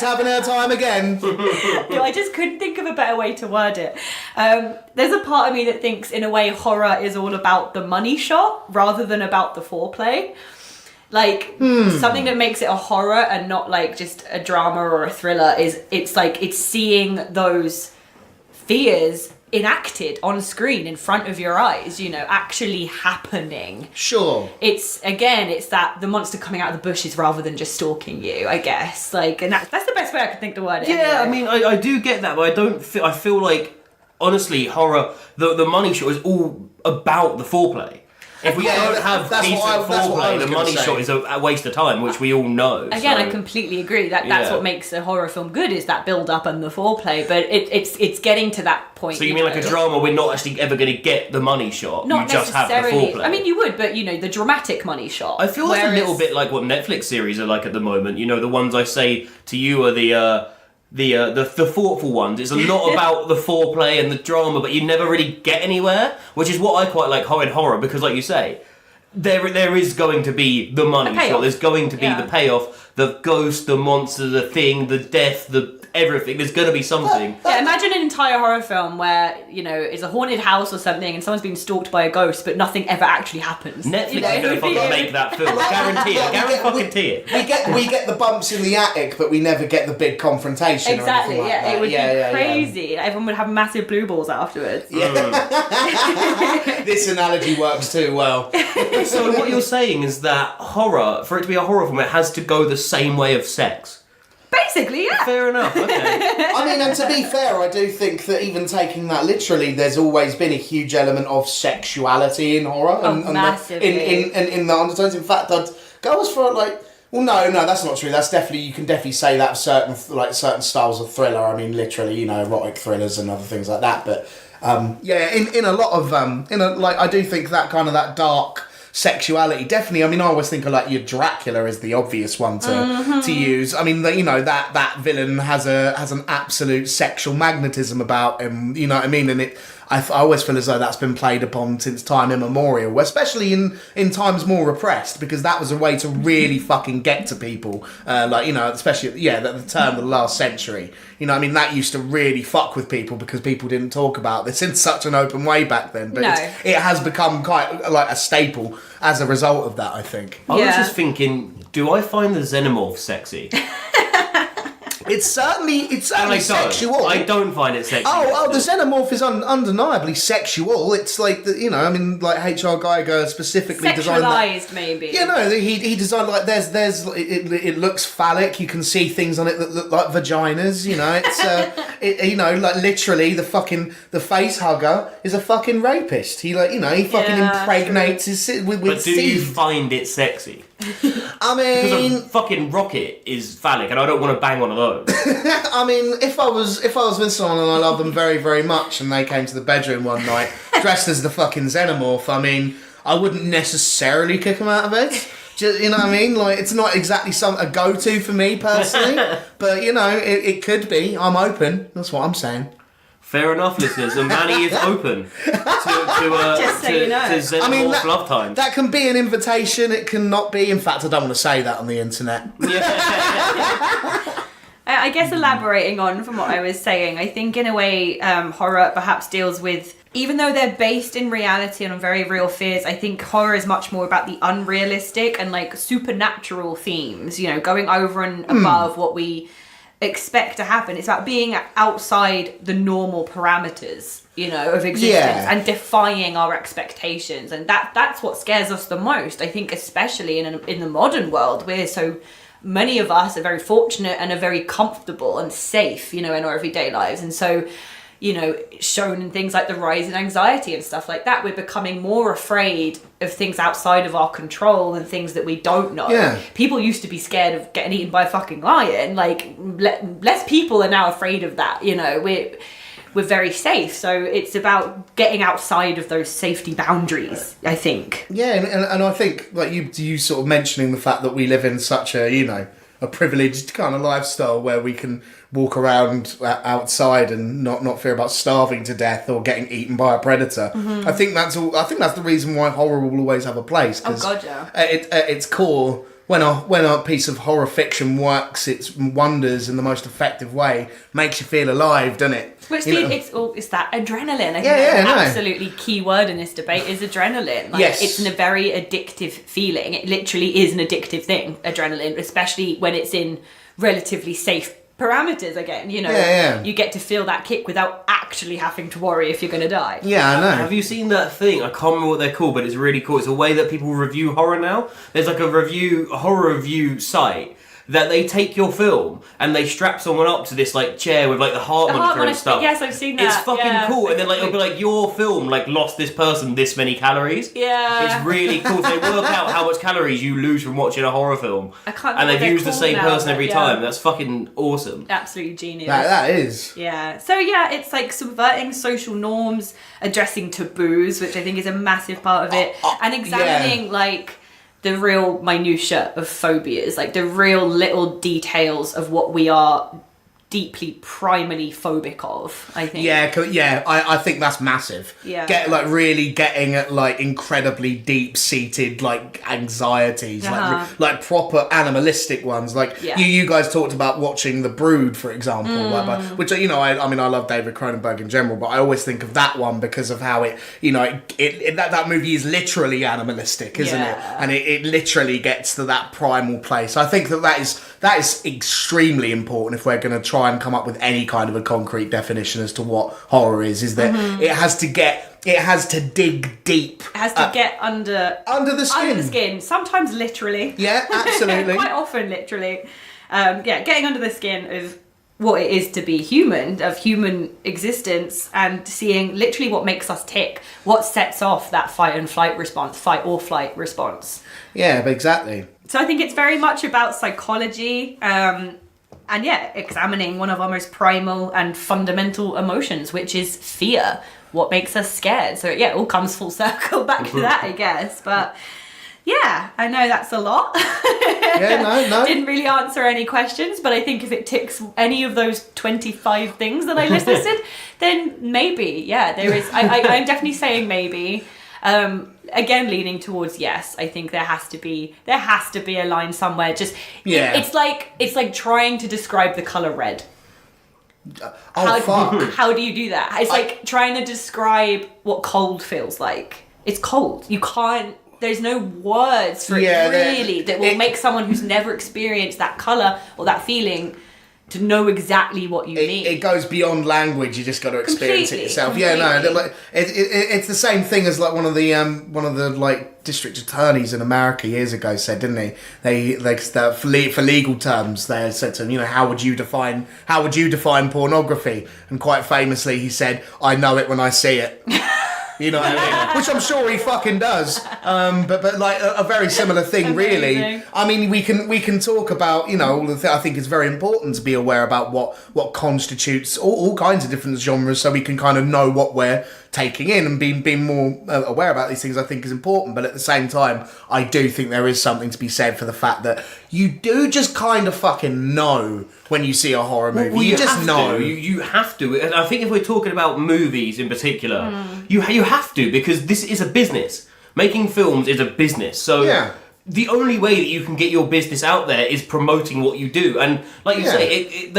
having her time again. No, I just couldn't think of a better way to word it. There's a part of me that thinks, in a way, horror is all about the money shot rather than about the foreplay. Like, something that makes it a horror and not like just a drama or a thriller is it's seeing those fears enacted on screen in front of your eyes, you know, actually happening. Sure. It's that the monster coming out of the bushes rather than just stalking you, I guess. Like, and that's the best way I can think to word it. Yeah, anyway. I mean, I do get that, but I feel like, honestly, horror, the money shot is all about the foreplay. If we don't have decent foreplay, the money shot is a waste of time, which we all know. Again, I completely agree. That's what makes a horror film good, is that build up and the foreplay. But it's getting to that point. So you mean like a drama, we're not actually ever going to get the money shot? Not you just have the foreplay. I mean, you would, but you know, the dramatic money shot. I feel like a little bit like what Netflix series are like at the moment. You know, the ones I say to you are the thoughtful ones. It's a lot about the foreplay and the drama, but you never really get anywhere, which is what I quite like in horror, because like you say, there is going to be the money shot, there's going to be the payoff, the ghost, the monster, the thing, the death, the everything. There's going to be something. Yeah, imagine an entire horror film where, you know, it's a haunted house or something and someone's being stalked by a ghost, but nothing ever actually happens. Netflix is going to fucking make that film. Guarantee it. We get the bumps in the attic, but we never get the big confrontation. Exactly. Or anything like that. It would be crazy. Yeah. Everyone would have massive blue balls afterwards. Yeah. This analogy works too well. So what you're saying is that horror, for it to be a horror film, it has to go the same way of sex. Basically, yeah. Fair enough, okay. I mean, and to be fair, I do think that even taking that literally, there's always been a huge element of sexuality in horror. Massively. In the undertones. In fact, I'd go as far like... Well, no, that's not true. That's definitely... You can definitely say that of certain styles of thriller. I mean, literally, you know, erotic thrillers and other things like that. But, in a lot of... I do think that kind of that dark... sexuality, definitely. I mean, I always think of like your Dracula as the obvious one to use. I mean, you know, that villain has an absolute sexual magnetism about him. You know what I mean? And I always feel as though that's been played upon since time immemorial, especially in times more repressed, because that was a way to really fucking get to people. Like, you know, especially the turn of the last century. You know, I mean, that used to really fuck with people because people didn't talk about this in such an open way back then. But it has become quite like a staple as a result of that, I think. I was just thinking, do I find the Xenomorph sexy? It's certainly sexual. I don't find it sexy. The Xenomorph is undeniably sexual. It's like, you know, I mean, like H.R. Geiger specifically designed that. Sexualized, maybe. Yeah, no, he designed like it looks phallic. You can see things on it that look like vaginas. You know, it's you know, like literally the face hugger is a fucking rapist. He fucking impregnates his with But do you teeth. find it sexy? I mean, because a fucking rocket is phallic, and I don't want to bang one of those. I mean, if I was with someone and I loved them very, very much, and they came to the bedroom one night dressed as the fucking Xenomorph, I mean, I wouldn't necessarily kick them out of bed. Just, you know what I mean? Like, it's not exactly a go-to for me personally, but you know, it could be. I'm open. That's what I'm saying. Fair enough, listeners. And Manny is open Just so you know. to Xenomorph love time. That can be an invitation. It can not be. In fact, I don't want to say that on the internet. I guess elaborating on from what I was saying, I think in a way horror perhaps deals with, even though they're based in reality and on very real fears, I think horror is much more about the unrealistic and like supernatural themes, you know, going over and above what we expect to happen. It's about being outside the normal parameters, you know, of existence and defying our expectations. And that's what scares us the most. I think especially in the modern world, many of us are very fortunate and are very comfortable and safe, you know, in our everyday lives. And so, you know, shown in things like the rise in anxiety and stuff like that, we're becoming more afraid of things outside of our control and things that we don't know. Yeah. People used to be scared of getting eaten by a fucking lion. Like, less people are now afraid of that, you know. We're very safe, so it's about getting outside of those safety boundaries, I think. Yeah, and I think, like, you sort of mentioning the fact that we live in such a, you know, a privileged kind of lifestyle where we can walk around outside and not fear about starving to death or getting eaten by a predator. I think that's the reason why horror will always have a place. Oh God, yeah. At its core, when a piece of horror fiction works its wonders in the most effective way, makes you feel alive, doesn't it? Which it's that adrenaline. I think that's an absolutely key word in this debate is adrenaline. Like, yes. It's a very addictive feeling. It literally is an addictive thing, adrenaline, especially when it's in relatively safe parameters again, you know. You get to feel that kick without actually having to worry if you're going to die. Yeah, I know. Have you seen that thing? I can't remember what they're called, but it's really cool. It's a way that people review horror now. There's like a horror review site that they take your film and they strap someone up to this like chair with like the heart monitor and stuff. Yes, I've seen that. It's fucking cool. And then like it'll be like, your film like lost this person this many calories. Yeah. It's really cool. So they work out how much calories you lose from watching a horror film. I can't and they've used the same person every time. Yeah. That's fucking awesome. Absolutely genius. That is. Yeah. So yeah, it's like subverting social norms, addressing taboos, which I think is a massive part of it, and examining like the real minutiae of phobias, like the real little details of what we are deeply primally phobic of, I think. I think that's massive. Yeah. Really getting at like incredibly deep-seated like anxieties, like proper animalistic ones. Like you guys talked about watching The Brood, for example, which, you know, I mean I love David Cronenberg in general, but I always think of that one because of how it, you know, that movie is literally animalistic, isn't it? And it literally gets to that primal place. I think that is extremely important if we're going to try and come up with any kind of a concrete definition as to what horror is that it has to dig deep. It has to get under the skin. Under the skin, sometimes literally. Yeah, absolutely. Quite often literally. Getting under the skin of what it is to be human, of human existence, and seeing literally what makes us tick, what sets off that fight or flight response. Yeah, exactly. So I think it's very much about psychology, and examining one of our most primal and fundamental emotions, which is fear. What makes us scared? So it all comes full circle back to that, I guess. But yeah, I know that's a lot. No. Didn't really answer any questions, but I think if it ticks any of those 25 things that I listed, then maybe, there is. I'm definitely saying maybe. Again, leaning towards yes. I think there has to be a line somewhere. Just it's like trying to describe the color red. How do you do that? It's like trying to describe what cold feels like. It's cold. You can't. There's no words for it really that will make someone who's never experienced that color or that feeling to know exactly what you mean. It goes beyond language. You just got to experience it yourself. Completely. It's the same thing as like one of the like district attorneys in America years ago said, didn't he? They for legal terms, they said to him, you know, how would you define pornography? And quite famously, he said, "I know it when I see it." You know what I mean? Which I'm sure he fucking does. But like a very similar thing, really. Amazing. I mean, we can talk about, you know, all the I think it's very important to be aware about what constitutes all kinds of different genres, so we can kind of know what we're taking in, and being more aware about these things, I think, is important. But at the same time, I do think there is something to be said for the fact that you do just kind of fucking know when you see a horror movie. Well, you just have know. to. You have to. And I think if we're talking about movies in particular, you have to, because this is a business. Making films is a business. So Yeah. the only way that you can get your business out there is promoting what you do. And like you Yeah. say,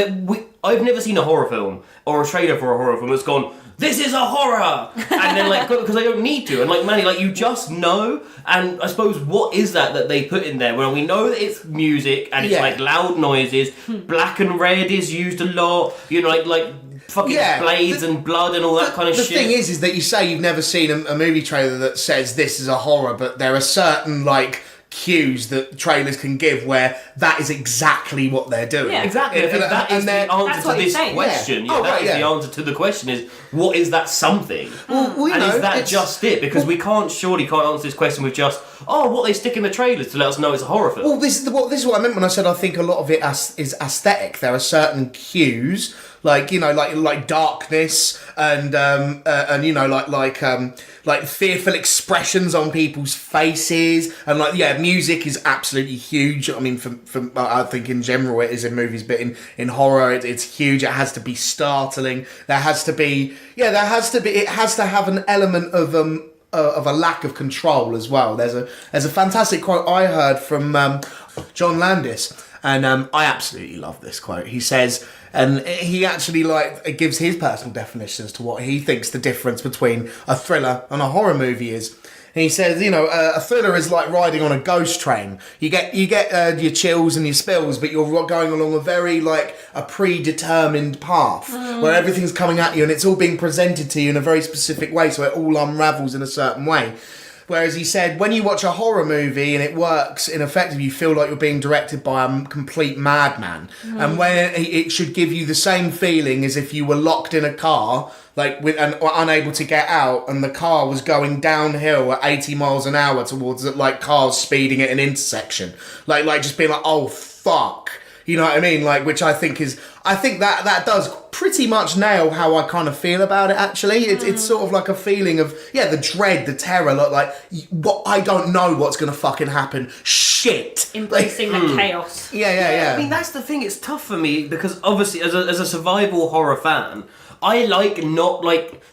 I've never seen a horror film or a trailer for a horror film that's gone, this is a horror! And then, like, because I don't need to. And like, Manny, like, you just know. And I suppose, what is that they put in there? Well, we know that it's music and it's Yeah. like loud noises. Black and red is used a lot. You know, like fucking Yeah, blades and blood and all that kind of the shit. thing is that you say you've never seen a movie trailer that says this is a horror, but there are certain, like, cues that trailers can give where that is exactly what they're doing. Yeah. Exactly. I think that is the That's answer to what he's this saying. question. Yeah. Yeah, Oh, that right, is yeah. the answer to the question is, what is that something? Well, you And know, is that it's- just it? Because we surely can't answer this question with just, what they stick in the trailers to let us know it's a horror film. Well, this is what I meant when I said I think a lot of it is aesthetic. There are certain cues, like, you know, like darkness and you know, like fearful expressions on people's faces, and like, yeah, music is absolutely huge. I mean, from I think in general it is in movies, but in horror it's huge. It has to be startling. It has to have an element of a lack of control as well. There's a fantastic quote I heard from John Landis, and I absolutely love this quote. He says, and he actually gives his personal definition as to what he thinks the difference between a thriller and a horror movie is. And he says, you know, a thriller is like riding on a ghost train. You get your chills and your spills, but you're going along a predetermined path where everything's coming at you and it's all being presented to you in a very specific way, so it all unravels in a certain way. Whereas he said, when you watch a horror movie and it works ineffectively, you feel like you're being directed by a complete madman. And when it should give you the same feeling as if you were locked in a car, like or unable to get out, and the car was going downhill at 80 miles an hour towards like cars speeding at an intersection, like just being like, oh fuck. You know what I mean? Like, which I think that does pretty much nail how I kind of feel about it, actually. It's sort of like a feeling of, the dread, the terror, like what, I don't know what's going to fucking happen. Shit. Embracing the chaos. Yeah. I mean, that's the thing. It's tough for me because obviously, as a survival horror fan, I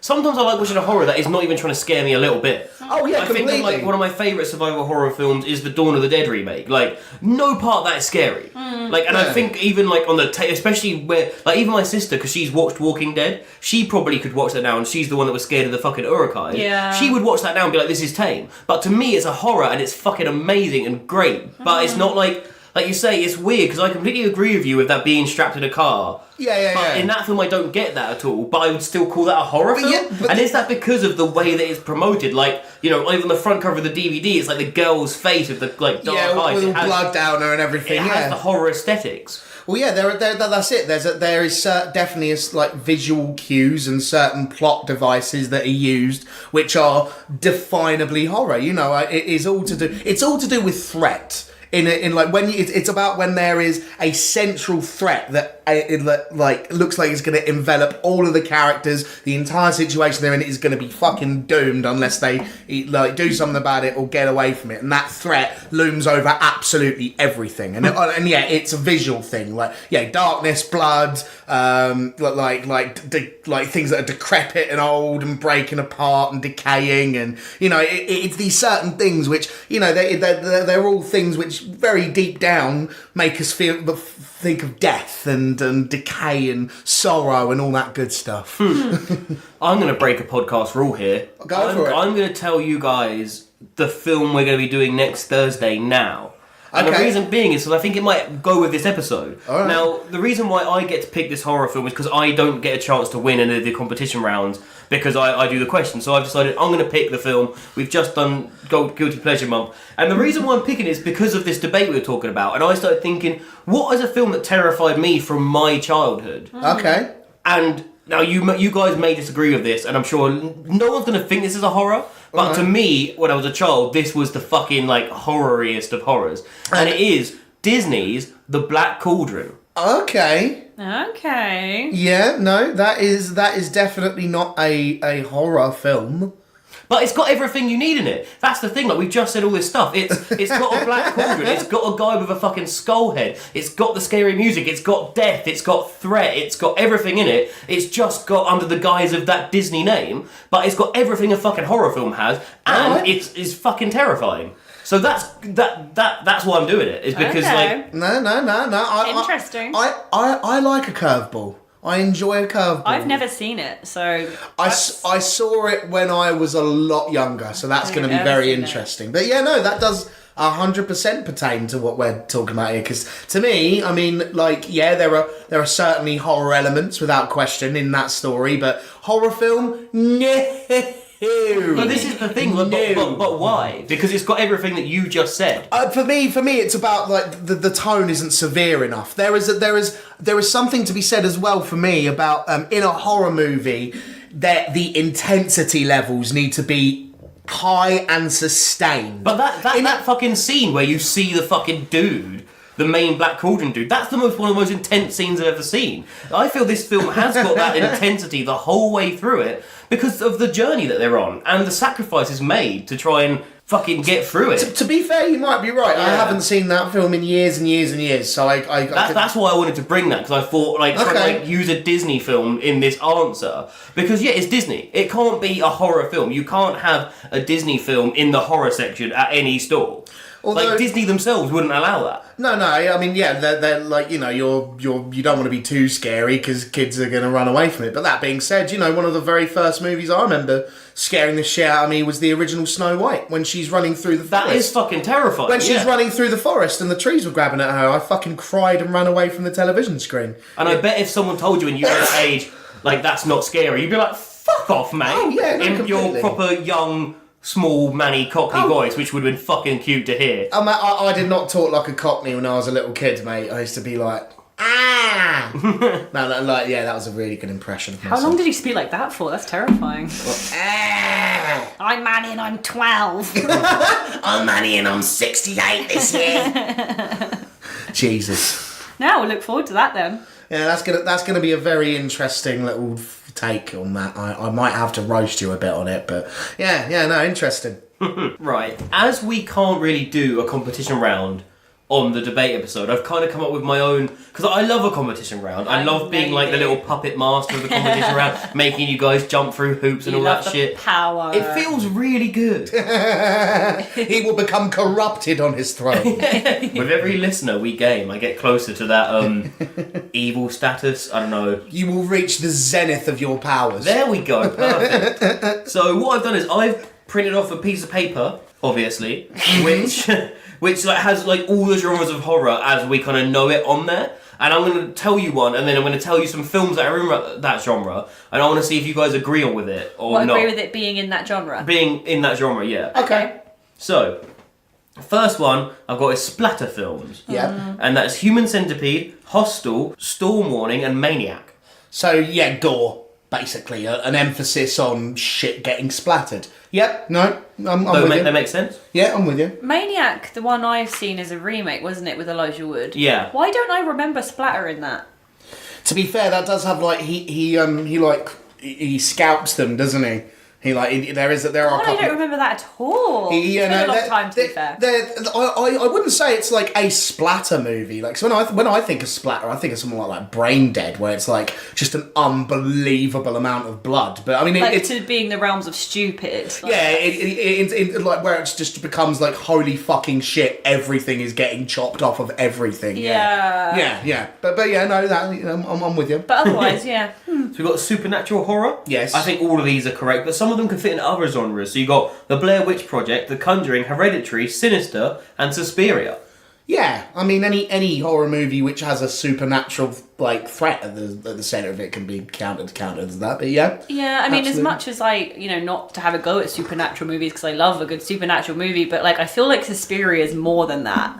sometimes I like watching a horror that is not even trying to scare me a little bit. Oh yeah, I completely. think that, one of my favourite survival horror films is the Dawn of the Dead remake. Like, no part of that is scary. And I think even on the especially where even my sister, because she's watched Walking Dead, she probably could watch that now, and she's the one that was scared of the fucking Uruk-hai. Yeah. She would watch that now and be like, this is tame. But to me, it's a horror and it's fucking amazing and great. But it's not like you say, it's weird, because I completely agree with you with that being strapped in a car. But in that film, I don't get that at all. But I would still call that a horror film. And is that because of the way that it's promoted? Like, even the front cover of the DVD, it's like the girl's face with the dark eyes. With all blood down her and everything. It has the horror aesthetics. Well, yeah, that's it. There is definitely visual cues and certain plot devices that are used, which are definably horror. You know, it is all to do. It's all to do with threat. It's about when there is a central threat that looks like it's going to envelop all of the characters. The entire situation they're in is going to be fucking doomed unless they do something about it or get away from it. And that threat looms over absolutely everything. And it's a visual thing. Darkness, blood, like things that are decrepit and old and breaking apart and decaying, and it's these certain things which they're all things which very deep down make us think of death and decay and sorrow and all that good stuff. I'm going to break a podcast rule here. Go for it. I'm going to tell you guys the film we're going to be doing next Thursday now. And the reason being is because I think it might go with this episode. Right. Now, the reason why I get to pick this horror film is because I don't get a chance to win any of the competition rounds because I do the questions. So I've decided I'm going to pick the film. We've just done Guilty Pleasure Month. And the reason why I'm picking it is because of this debate we were talking about. And I started thinking, what is a film that terrified me from my childhood? Okay. And Now, you guys may disagree with this, and I'm sure no one's going to think this is a horror, but to me, when I was a child, this was the fucking, like, horroriest of horrors. And it is Disney's The Black Cauldron. Okay. Okay. Yeah, no, that is definitely not a horror film. But it's got everything you need in it. That's the thing, like, we've just said all this stuff. It's got a black cauldron, it's got a guy with a fucking skull head, it's got the scary music, it's got death, it's got threat, it's got everything in it. It's just got under the guise of that Disney name, but it's got everything a fucking horror film has, and it's fucking terrifying. So that's why I'm doing it, is because, like... No. Interesting. I like a curveball. I enjoy a curveball. I've never seen it, so... I saw it when I was a lot younger, so that's going to be very interesting. But yeah, no, that does 100% pertain to what we're talking about here. Because to me, I mean, like, yeah, there are certainly horror elements, without question, in that story. But horror film? No. But this is the thing, but why? Because it's got everything that you just said. For me, it's about, like, the tone isn't severe enough. There is something to be said as well for me about in a horror movie that the intensity levels need to be high and sustained. But that fucking scene where you see the fucking dude, the main Black Cauldron dude, that's one of the most intense scenes I've ever seen. I feel this film has got that intensity the whole way through it because of the journey that they're on and the sacrifices made to try and fucking get through it. To be fair, you might be right. Yeah. I haven't seen that film in years and years and years, so that's why I wanted to bring that, because I thought, like, trying to use a Disney film in this answer, because yeah, it's Disney. It can't be a horror film. You can't have a Disney film in the horror section at any store. Although, like, Disney themselves wouldn't allow that. No. I mean, yeah, they're like, you know, you don't want to be too scary because kids are going to run away from it. But that being said, you know, one of the very first movies I remember scaring the shit out of me was the original Snow White, when she's running through the forest. That is fucking terrifying. When she's running through the forest and the trees were grabbing at her, I fucking cried and ran away from the television screen. And I bet if someone told you when you were that age, like, that's not scary, you'd be like, fuck off, mate. Oh, yeah, no, in completely. your proper young, small, manny, cockney voice, which would have been fucking cute to hear. I did not talk like a cockney when I was a little kid, mate. I used to be like, ah! No, like, yeah, that was a really good impression of myself. How long did you speak like that for? That's terrifying. Ah! I'm Manny and I'm 12. I'm Manny and I'm 68 this year. Jesus. Now we'll look forward to that then. Yeah, that's gonna be a very interesting little take on that. I might have to roast you a bit on it, but yeah, no, interesting. Right. As we can't really do a competition round on the debate episode, I've kind of come up with my own, because I love a competition round. I love being like the little puppet master of the competition round, making you guys jump through hoops and all that shit. Power. It feels really good. He will become corrupted on his throne. With every listener we game, I get closer to that evil status. I don't know. You will reach the zenith of your powers. There we go. Perfect. So what I've done is I've printed off a piece of paper, obviously, which like has like all the genres of horror as we kind of know it on there. And I'm going to tell you one, and then I'm going to tell you some films that are in that genre, and I want to see if you guys agree with it or not. Agree with it being in that genre? Being in that genre, yeah. Okay. So, first one I've got is splatter films. Yeah. And that's Human Centipede, Hostel, Storm Warning, and Maniac. So, yeah, gore, basically. An emphasis on shit getting splattered. Yep, no, I'm with you. That makes sense? Yeah, I'm with you. Maniac, the one I've seen, is a remake, wasn't it, with Elijah Wood? Yeah. Why don't I remember splatter in that? To be fair, that does have, like, he scalps them, doesn't he? There are a couple. I don't remember that at all. It's been a long time, to be fair. I wouldn't say it's like a splatter movie. Like, so when I think of splatter, I think of something like Brain Dead, where it's like just an unbelievable amount of blood. But I mean, it's to being the realms of stupid. Like, yeah, it like where it just becomes like holy fucking shit. Everything is getting chopped off of everything. Yeah. But yeah, no, that I'm with you. But otherwise, yeah. So we've got supernatural horror. Yes. I think all of these are correct, but some of them can fit in other genres. So you got The Blair Witch Project, The Conjuring, Hereditary, Sinister, and Suspiria. Yeah, I mean, any horror movie which has a supernatural like threat at the centre of it can be counted as that. But yeah, I mean, as much as not to have a go at supernatural movies because I love a good supernatural movie, but like I feel like Suspiria is more than that.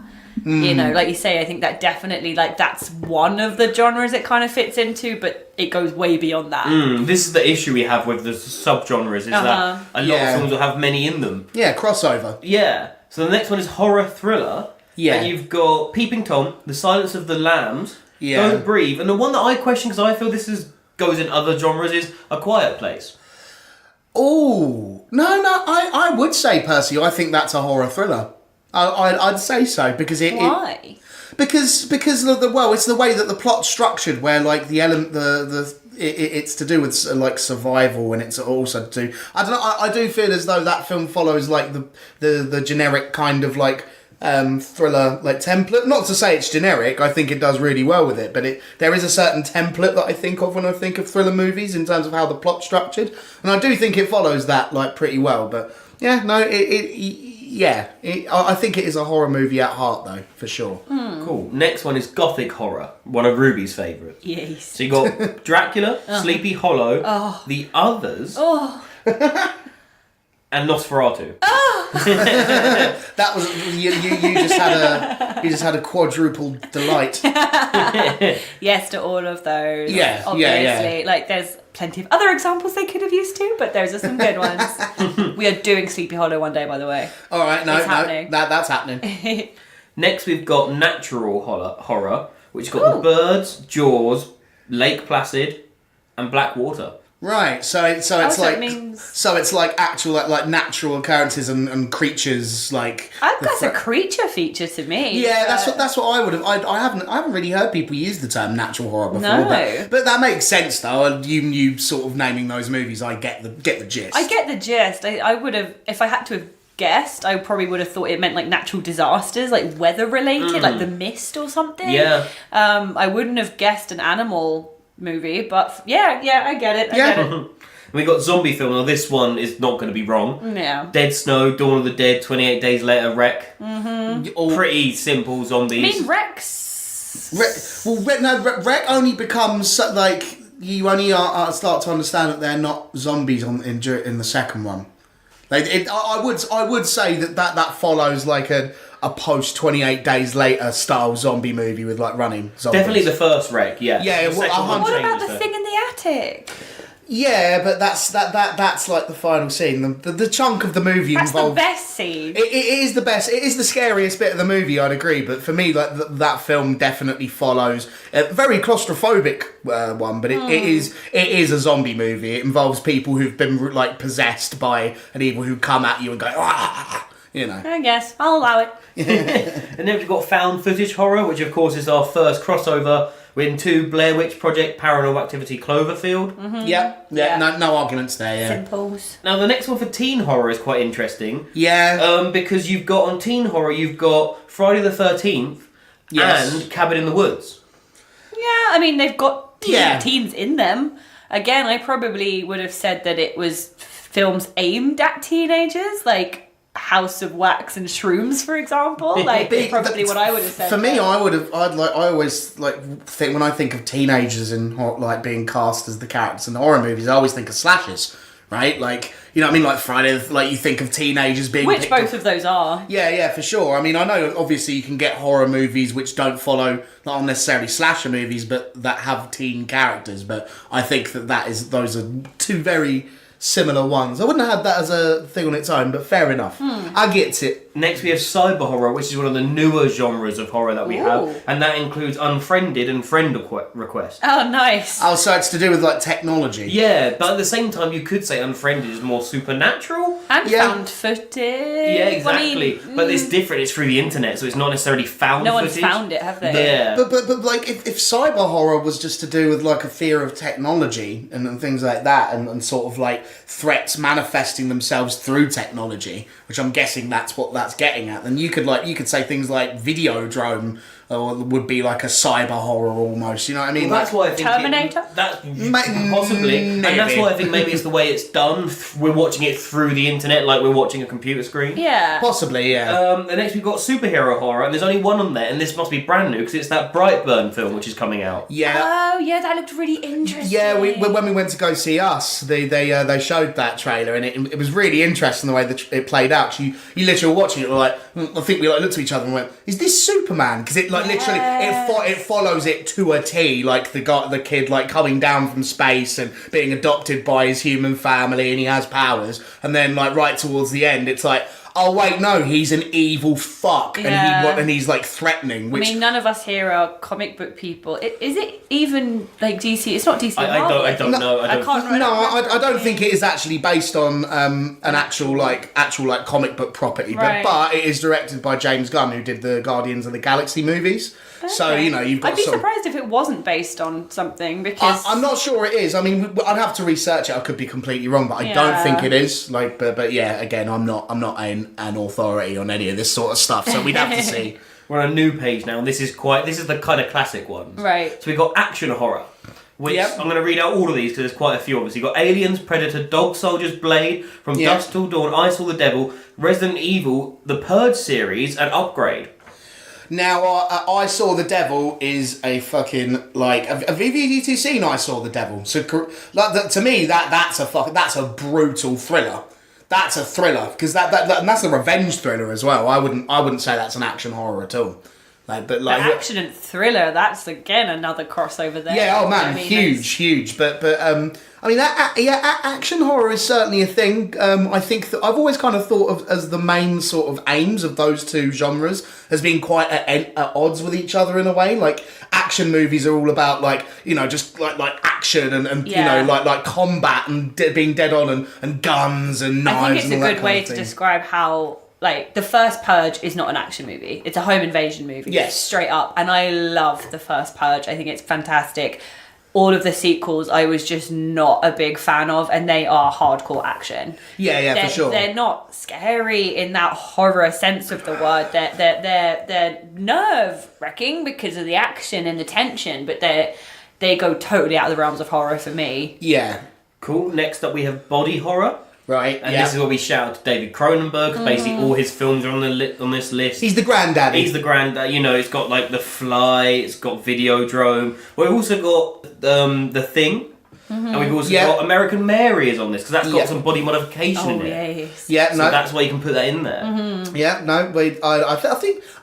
You know, like you say, I think that definitely, like, that's one of the genres it kind of fits into, but it goes way beyond that. This is the issue we have with the subgenres, is that a lot of films will have many in them. Yeah, crossover. Yeah. So the next one is horror thriller. Yeah. And you've got Peeping Tom, The Silence of the Lambs, Yeah. Don't Breathe, and the one that I question, because I feel goes in other genres, is A Quiet Place. Oh, no, I would say, Percy, I think that's a horror thriller. I'd say so, because Why? Because it's the way that the plot's structured, where like the element it's to do with like survival, and it's also to do, I don't know, I do feel as though that film follows like the generic kind of like thriller like template. Not to say it's generic, I think it does really well with it, but there is a certain template that I think of when I think of thriller movies in terms of how the plot's structured, and I do think it follows that like pretty well. But yeah, no, I think it is a horror movie at heart, though, for sure. Cool. Next one is Gothic horror, one of Ruby's favourites. Yes. So you got Dracula, Sleepy Hollow, The Others, and Nosferatu. That was you just had a quadruple delight. Yes to all of those. Yeah, obviously. yeah. Like, there's plenty of other examples they could have used too, but those are some good ones. We are doing Sleepy Hollow one day, by the way. All right, It's happening. That's happening. Next we've got natural horror, which got The Birds, Jaws, Lake Placid, and Black Water. Right, so it's like it means... so it's like actual like natural occurrences and creatures like. That's a creature feature to me. Yeah, but... that's what I would have. I haven't really heard people use the term natural horror before. No. But that makes sense though. You sort of naming those movies, I get the gist. I get the gist. I would have, if I had to have guessed, I probably would have thought it meant like natural disasters, like weather related, like The Mist or something. Yeah. I wouldn't have guessed an animal movie, but yeah, I get it. I get it. We got zombie film. Now this one is not going to be wrong. Yeah. Dead Snow, Dawn of the Dead, 28 Days Later, Wreck. Pretty simple zombies. I mean, Rex. Wreck only becomes like you only start to understand that they're not zombies in the second one. Like I would say that follows like a post 28 Days Later style zombie movie with like running zombies. Definitely the first Wreck, yeah. Yeah, The second one What about changes the it. thing in the attic? Yeah, but that's like the final scene. The chunk of the movie That's involved. the best scene. It is the best. It is the scariest bit of the movie. I'd agree, but for me, like that film definitely follows a very claustrophobic one. But it is a zombie movie. It involves people who've been like possessed by an evil who come at you and go, ah, you know. I guess I'll allow it. And then we've got found footage horror, which of course is our first crossover into Blair Witch Project, Paranormal Activity, Cloverfield. Yeah. No arguments there. Yeah. Simples. Now the next one for teen horror is quite interesting. Yeah. Because you've got on teen horror, you've got Friday the 13th and Cabin in the Woods. Yeah, I mean they've got Yeah. teens in them. Again, I probably would have said that it was films aimed at teenagers, like House of Wax and Shrooms, for example. Like probably what I would have said. For me, I always like think when I think of teenagers and like being cast as the characters in the horror movies, I always think of slashers, right? Like, you know what I mean? Like Friday, like you think of teenagers being which picked both up. of those are. Yeah, for sure. I mean, I know obviously you can get horror movies which don't follow not necessarily slasher movies, but that have teen characters. But I think those are two very similar ones. I wouldn't have had that as a thing on its own, but fair enough. I get it. Next we have cyber horror, which is one of the newer genres of horror that we have, and that includes Unfriended and Friend Request. Oh, nice. Oh, so it's to do with like technology. Yeah, but at the same time you could say Unfriended is more supernatural. And Yeah. found footage. Yeah, exactly. I mean, but it's different, it's through the internet, so it's not necessarily found no footage. one's found it, have they? Yeah. But like if cyber horror was just to do with like a fear of technology and things like that and sort of like threats manifesting themselves through technology, which I'm guessing that's what that's getting at, then you could say things like Videodrome would be like a cyber horror almost. You know what I mean? Well, that's why I think Terminator? Possibly, and that's why I think maybe it's the way it's done. We're watching it through the internet, like we're watching a computer screen. Yeah. Possibly, yeah. And next we've got superhero horror, and there's only one on there, and this must be brand new because it's that Brightburn film which is coming out. Yeah. Oh, yeah, that looked really interesting. Yeah, when we went to go see Us, they showed that trailer, and it was really interesting the way that it played out. You literally were watching it, like I think we looked at each other and went, "Is this Superman?" Because it literally it follows it to a T, like the kid like coming down from space and being adopted by his human family, and he has powers, and then like right towards the end, it's like, oh wait, no, he's an evil fuck, and he's like threatening. Which, I mean, none of us here are comic book people. Is it even like DC? It's not DC. I don't know. I don't think it is actually based on an actual comic book property, but it is directed by James Gunn, who did the Guardians of the Galaxy movies. Okay. So you've got. I'd be surprised if it wasn't based on something, because I'm not sure it is. I mean, I'd have to research it. I could be completely wrong, but I don't think it is. Like, but yeah, again, I'm not an authority on any of this sort of stuff, so we'd have to see. We're on a new page now, and this is the kind of classic ones. Right. So we've got action horror, which I'm going to read out all of these because there's quite a few of us. You've got Aliens, Predator, Dog Soldiers, Blade, From Dusk Till Dawn, I Saw the Devil, Resident Evil, the Purge series, and Upgrade. Now, I Saw the Devil is a fucking, like, have you seen I Saw the Devil? So, like, to me, that's a brutal thriller. That's a thriller, because and that's a revenge thriller as well. I wouldn't say that's an action horror at all. But action and thriller, that's again another crossover there. Yeah, oh man, huge. But I mean, action horror is certainly a thing. I think that I've always kind of thought of as the main sort of aims of those two genres as being quite at odds with each other in a way. Like, action movies are all about, like, you know, just like action and you know, like combat and being dead on and guns and knives. I think it's and all a good way to describe how. Like, the first Purge is not an action movie. It's a home invasion movie. Yes. Straight up. And I love the first Purge. I think it's fantastic. All of the sequels I was just not a big fan of, and they are hardcore action. Yeah, for sure. They're not scary in that horror sense of the word. They're nerve-wracking because of the action and the tension, but they go totally out of the realms of horror for me. Yeah. Cool. Next up we have body horror. Right, and this is where we shout out to David Cronenberg, because basically all his films are on this list. He's the granddaddy. He's the granddad. You know, it's got like The Fly, it's got Videodrome. We've also got The Thing, and we've also got American Mary is on this, because that's got some body modification in it. Yes. Yeah, so that's why you can put that in there. Mm-hmm. Yeah, no,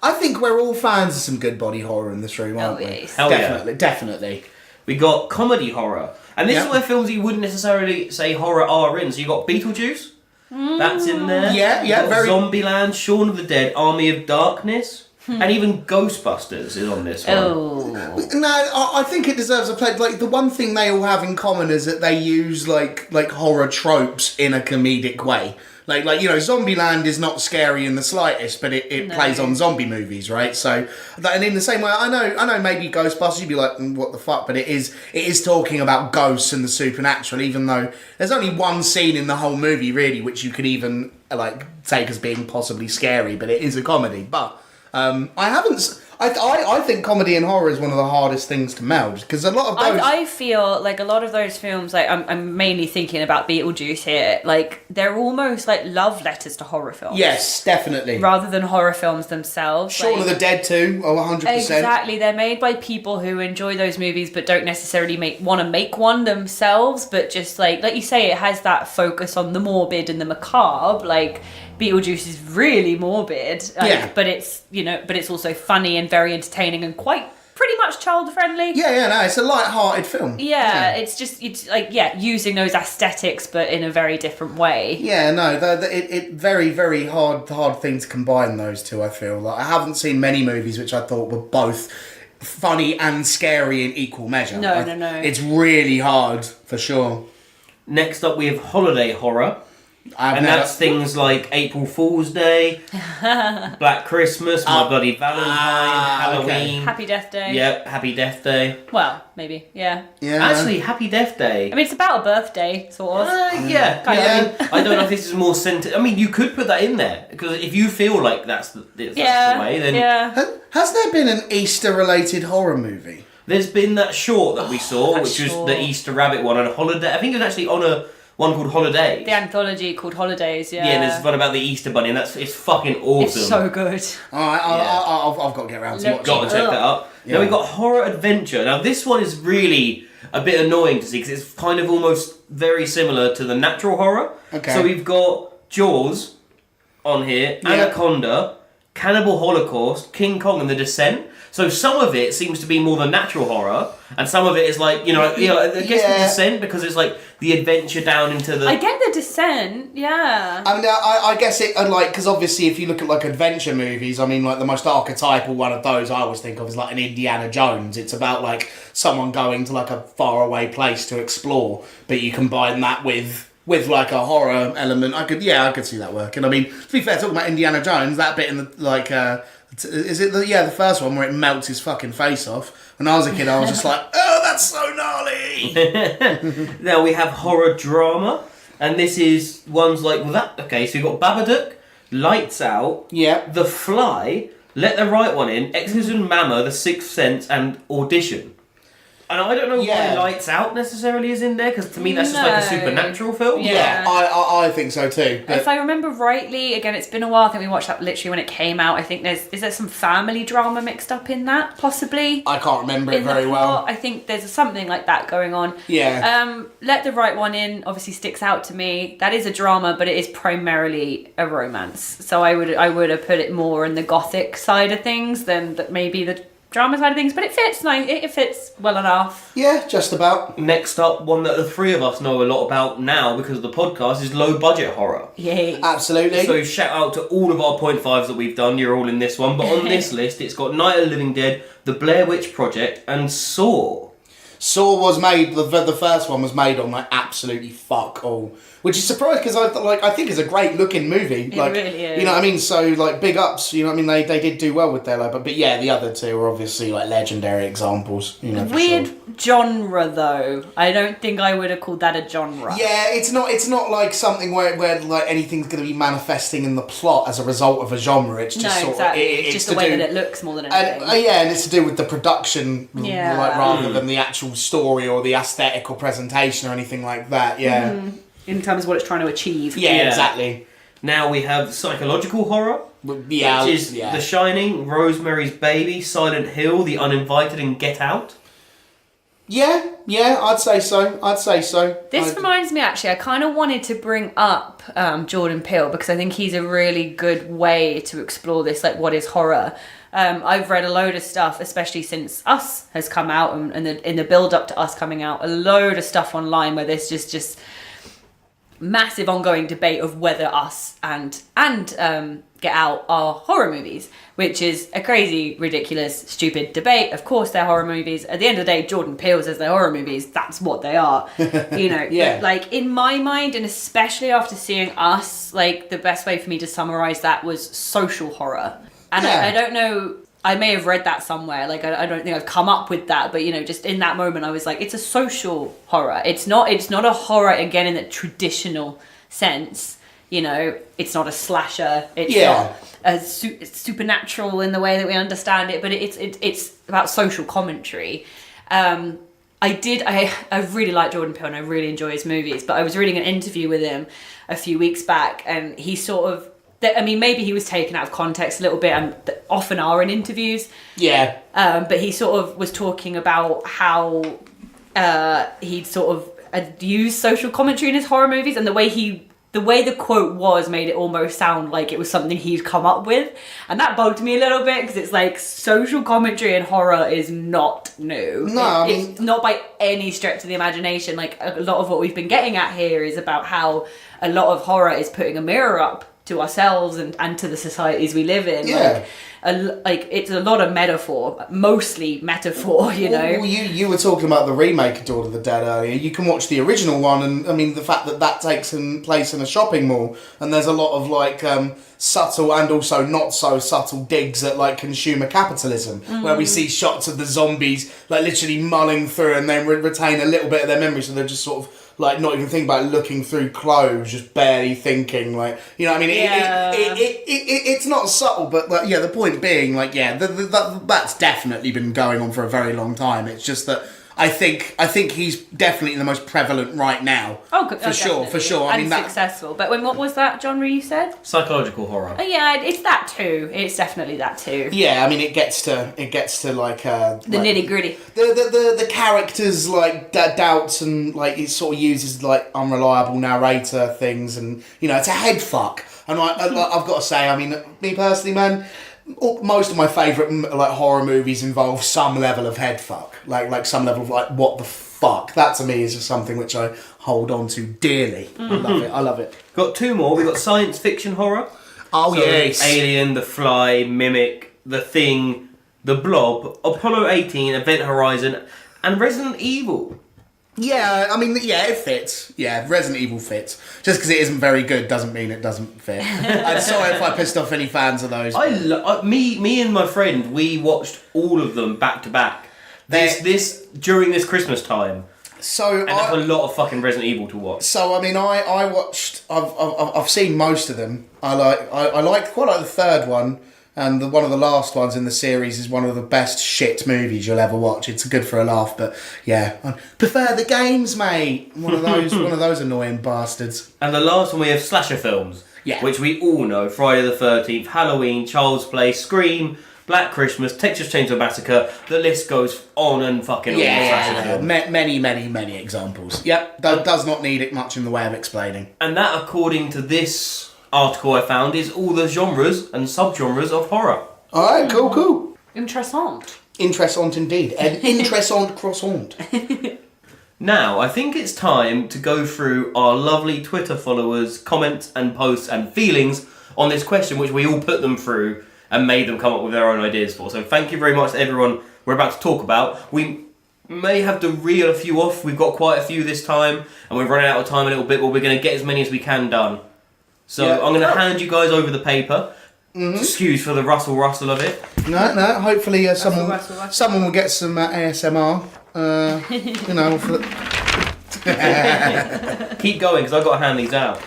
I think we're all fans of some good body horror in this room, aren't we? Yes. Definitely. We got comedy horror. And this is where films you wouldn't necessarily say horror are in. So you got Beetlejuice, that's in there. Yeah, very. Zombieland, Shaun of the Dead, Army of Darkness, and even Ghostbusters is on this one. Oh. No, I think it deserves a play. Like, the one thing they all have in common is that they use like horror tropes in a comedic way. Like you know, Zombieland is not scary in the slightest, but it plays on zombie movies, right? So, and in the same way, I know maybe Ghostbusters, you'd be like, what the fuck? But it is talking about ghosts and the supernatural, even though there's only one scene in the whole movie, really, which you could even like take as being possibly scary, but it is a comedy. But I think comedy and horror is one of the hardest things to meld, because a lot of those... I feel like a lot of those films, like I'm mainly thinking about Beetlejuice here, like they're almost like love letters to horror films. Yes, definitely. Rather than horror films themselves. Shaun of the Dead too, 100%. Exactly, they're made by people who enjoy those movies but don't necessarily want to make one themselves, but just like you say, it has that focus on the morbid and the macabre. Like, Beetlejuice is really morbid, but it's also funny and very entertaining and pretty much child friendly. Yeah, it's a light-hearted film. Yeah, it's like using those aesthetics but in a very different way. Yeah, no, it very, very hard thing to combine those two. I feel like I haven't seen many movies which I thought were both funny and scary in equal measure. No. It's really hard for sure. Next up, we have holiday horror. And that's things like April Fool's Day, Black Christmas, My Bloody Valentine, Halloween. Okay. Happy Death Day. Yep, Happy Death Day. Well, maybe, yeah. Actually, Happy Death Day. I mean, it's about a birthday, sort of. Yeah. I don't know if this is more centered. I mean, you could put that in there, because if you feel like that's the way, then... Yeah. Has there been an Easter-related horror movie? There's been that short that we saw, which was the Easter Rabbit one, and Holiday. I think it was actually on one called Holidays. The anthology called Holidays, yeah. Yeah, and there's one about the Easter Bunny, and it's fucking awesome. It's so good. Alright, I've got to get around to watching. Got to check that out. Yeah. Now we've got Horror Adventure. Now this one is really a bit annoying to see, because it's kind of almost very similar to the natural horror. Okay. So we've got Jaws on here, Anaconda, Cannibal Holocaust, King Kong, and The Descent. So some of it seems to be more the natural horror, and some of it is like, I guess The Descent, because it's like the adventure down into the... I get The Descent, yeah. I mean, I guess it, like, because obviously if you look at, like, adventure movies, I mean, like, the most archetypal one of those I always think of is, like, an Indiana Jones. It's about, like, someone going to, like, a faraway place to explore, but you combine that with like a horror element. I could see that working. I mean, to be fair, talking about Indiana Jones, that bit in the, like, is it the first one where it melts his fucking face off? When I was a kid, I was just like, oh, that's so gnarly. Now we have horror drama, and this is ones like that. Okay, so you've got Babadook, Lights Out, The Fly, Let the Right One In, Exorcism Mama, The Sixth Sense, and Audition. And I don't know why Lights Out necessarily is in there, because to me that's just like a supernatural film. Yeah, I think so too. If I remember rightly, again, it's been a while. I think we watched that literally when it came out. I think is there some family drama mixed up in that, possibly? I can't remember it very well. I think there's something like that going on. Yeah. Let the Right One In obviously sticks out to me. That is a drama, but it is primarily a romance. So I would have put it more in the gothic side of things than that maybe the drama side of things, but it fits nice. It fits well enough. Yeah, just about. Next up, one that the three of us know a lot about now because of the podcast is low budget horror. Yay. Absolutely. So shout out to all of our 0.5s that we've done. You're all in this one, but on this list, it's got Night of the Living Dead, The Blair Witch Project, and Saw. Saw was made. The first one was made on like absolutely fuck all, which is surprising because I think it's a great looking movie. It like, really is. You know what I mean? So like big ups. You know what I mean? They did do well with their but yeah, the other two are obviously like legendary examples. You know, weird genre though. I don't think I would have called that a genre. Yeah, it's not like something where like anything's going to be manifesting in the plot as a result of a genre. It's just it's just the way that it looks more than anything. And it's to do with the production, yeah, like, rather than the actual story or the aesthetic or presentation or anything like that. Yeah. Mm-hmm. In terms of what it's trying to achieve. Yeah, exactly. Now we have psychological horror, which is The Shining, Rosemary's Baby, Silent Hill, The Uninvited, and Get Out. Yeah, I'd say so. This reminds me, actually, I kind of wanted to bring up Jordan Peele because I think he's a really good way to explore this, like, what is horror. I've read a load of stuff, especially since Us has come out, and in the build-up to Us coming out, a load of stuff online where there's just massive ongoing debate of whether Us and Get Out are horror movies, which is a crazy, ridiculous, stupid debate. Of course they're horror movies. At the end of the day, Jordan Peele says they're horror movies. That's what they are. You know, yeah. Like, in my mind, and especially after seeing Us, like, the best way for me to summarize that was social horror. And I don't know, I may have read that somewhere, like, I don't think I've come up with that, but, you know, just in that moment I was like, it's a social horror. It's not a horror, again, in the traditional sense. You know, it's not a slasher, it's not it's supernatural in the way that we understand it, but it's about social commentary. I really like Jordan Peele and I really enjoy his movies, but I was reading an interview with him a few weeks back, and he sort of, I mean, maybe he was taken out of context a little bit, and often are in interviews. Yeah. But he sort of was talking about how he'd sort of used social commentary in his horror movies, and the way the quote was made it almost sound like it was something he'd come up with. And that bugged me a little bit, because it's like, social commentary in horror is not new. No, it's not by any stretch of the imagination. Like, a lot of what we've been getting at here is about how a lot of horror is putting a mirror up to ourselves and to the societies we live in. Yeah. Like it's a lot of metaphor, mostly metaphor, you know. Well, you were talking about the remake of Dawn of the Dead earlier. You can watch the original one, and I mean the fact that takes place in a shopping mall, and there's a lot of like subtle and also not so subtle digs at like consumer capitalism, where we see shots of the zombies like literally mulling through and then retain a little bit of their memory, so they're just sort of like not even thinking about it, looking through clothes, just barely thinking, like, you know what I mean? It's not subtle, but like, yeah, the point being, like, yeah, that's definitely been going on for a very long time. It's just that I think he's definitely the most prevalent right now. For sure. I mean, successful. But what was that genre you said? Psychological horror. Oh, yeah, it's that too. It's definitely that too. Yeah, I mean, it gets to like the nitty gritty. The characters like doubts, and like it sort of uses like unreliable narrator things, and you know, it's a head fuck. And I've got to say, I mean, me personally, man, most of my favourite like horror movies involve some level of head fuck, like some level of like what the fuck. That to me is just something which I hold on to dearly. I love it. Got two more. We got science fiction horror. Oh, yes. Alien, The Fly, Mimic, The Thing, The Blob, Apollo 18, Event Horizon, and Resident Evil. Yeah, I mean, yeah, it fits. Yeah, Resident Evil fits. Just because it isn't very good doesn't mean it doesn't fit. I'm sorry if I pissed off any fans of those. Me and my friend, we watched all of them back to back. This during this Christmas time. So that's a lot of fucking Resident Evil to watch. So I mean, I watched. I've seen most of them. I like quite like the third one. And one of the last ones in the series is one of the best shit movies you'll ever watch. It's good for a laugh, but yeah, I prefer the games, mate. One of those annoying bastards. And the last one we have slasher films, which we all know: Friday the 13th, Halloween, Child's Play, Scream, Black Christmas, Texas Chainsaw Massacre. The list goes on and fucking on. Yeah, many examples. Yep, that does not need it much in the way of explaining. And that, according to this article I found, is all the genres and subgenres of horror. Alright, cool. Interessant indeed. An interessant croissant. Now, I think it's time to go through our lovely Twitter followers' comments and posts and feelings on this question, which we all put them through and made them come up with their own ideas for. So thank you very much to everyone we're about to talk about. We may have to reel a few off. We've got quite a few this time, and we've run out of time a little bit, but we're going to get as many as we can done. So I'm going to hand you guys over the paper. Excuse for the rustle of it. No. Hopefully, someone will get some ASMR. You know. Keep going, because I've got to hand these out.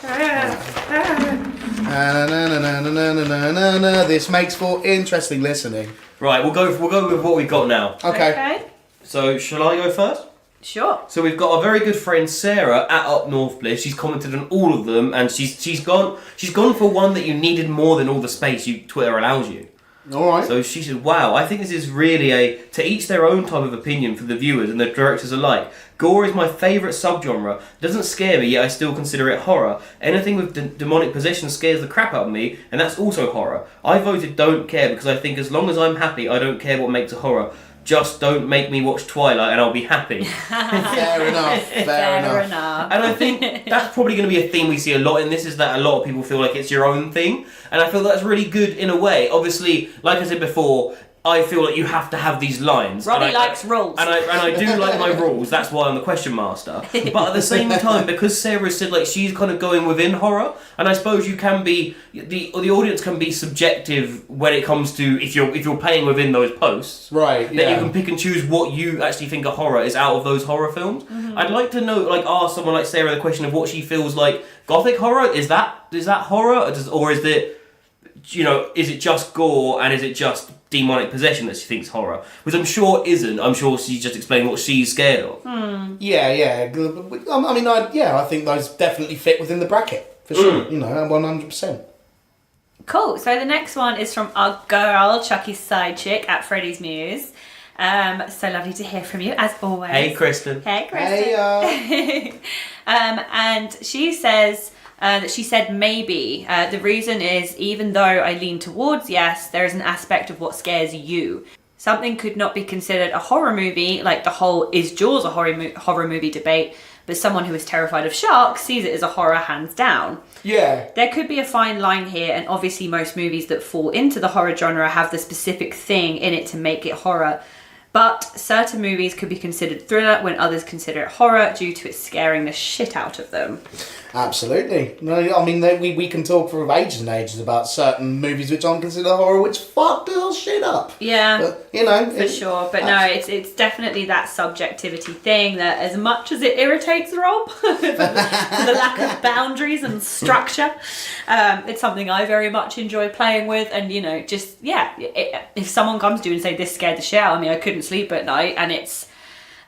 This makes for interesting listening. Right, we'll go with what we've got now. Okay. So shall I go first? Sure. So we've got a very good friend Sarah at Up North Bliss. She's commented on all of them, and she's gone for one that you needed more than all the space Twitter allows you. All right. So she said, "Wow, I think this is really to each their own type of opinion for the viewers and the directors alike. Gore is my favourite subgenre. It doesn't scare me, yet I still consider it horror. Anything with demonic possession scares the crap out of me, and that's also horror. I voted don't care because I think as long as I'm happy, I don't care what makes a horror. Just don't make me watch Twilight and I'll be happy." Fair enough. And I think that's probably going to be a theme we see a lot in this, is that a lot of people feel like it's your own thing. And I feel that's really good in a way. Obviously, like I said before, I feel like you have to have these lines. Robbie likes rules. And I do like my rules, that's why I'm the question master. But at the same time, because Sarah said like she's kind of going within horror, and I suppose you can be, the audience can be subjective when it comes to, if you're playing within those posts. Right, that you can pick and choose what you actually think a horror is out of those horror films. Mm-hmm. I'd like to know, like ask someone like Sarah the question of what she feels like gothic horror, is that horror? Or is it, you know, is it just gore and is it just demonic possession that she thinks horror, which I'm sure isn't. I'm sure she's just explaining what she's scared of. Yeah. I mean, I think those definitely fit within the bracket for sure. You know, 100%. Cool. So the next one is from our girl Chucky's side chick at Freddy's Muse. So lovely to hear from you as always. Hey, Kristen. Hey. And she says that she said maybe. The reason is, even though I lean towards yes, there is an aspect of what scares you. Something could not be considered a horror movie, like the whole is Jaws a horror movie debate, but someone who is terrified of sharks sees it as a horror hands down. Yeah. There could be a fine line here, and obviously most movies that fall into the horror genre have the specific thing in it to make it horror. But certain movies could be considered thriller when others consider it horror due to it scaring the shit out of them. Absolutely. No, I mean, we can talk for ages and ages about certain movies which aren't considered horror, which fuck the whole shit up. Yeah, but, you know, for sure. But no, it's definitely that subjectivity thing that, as much as it irritates Rob for the lack of boundaries and structure, it's something I very much enjoy playing with. And you know, just if someone comes to you and say this scared the shit out of me, I couldn't sleep at night, and it's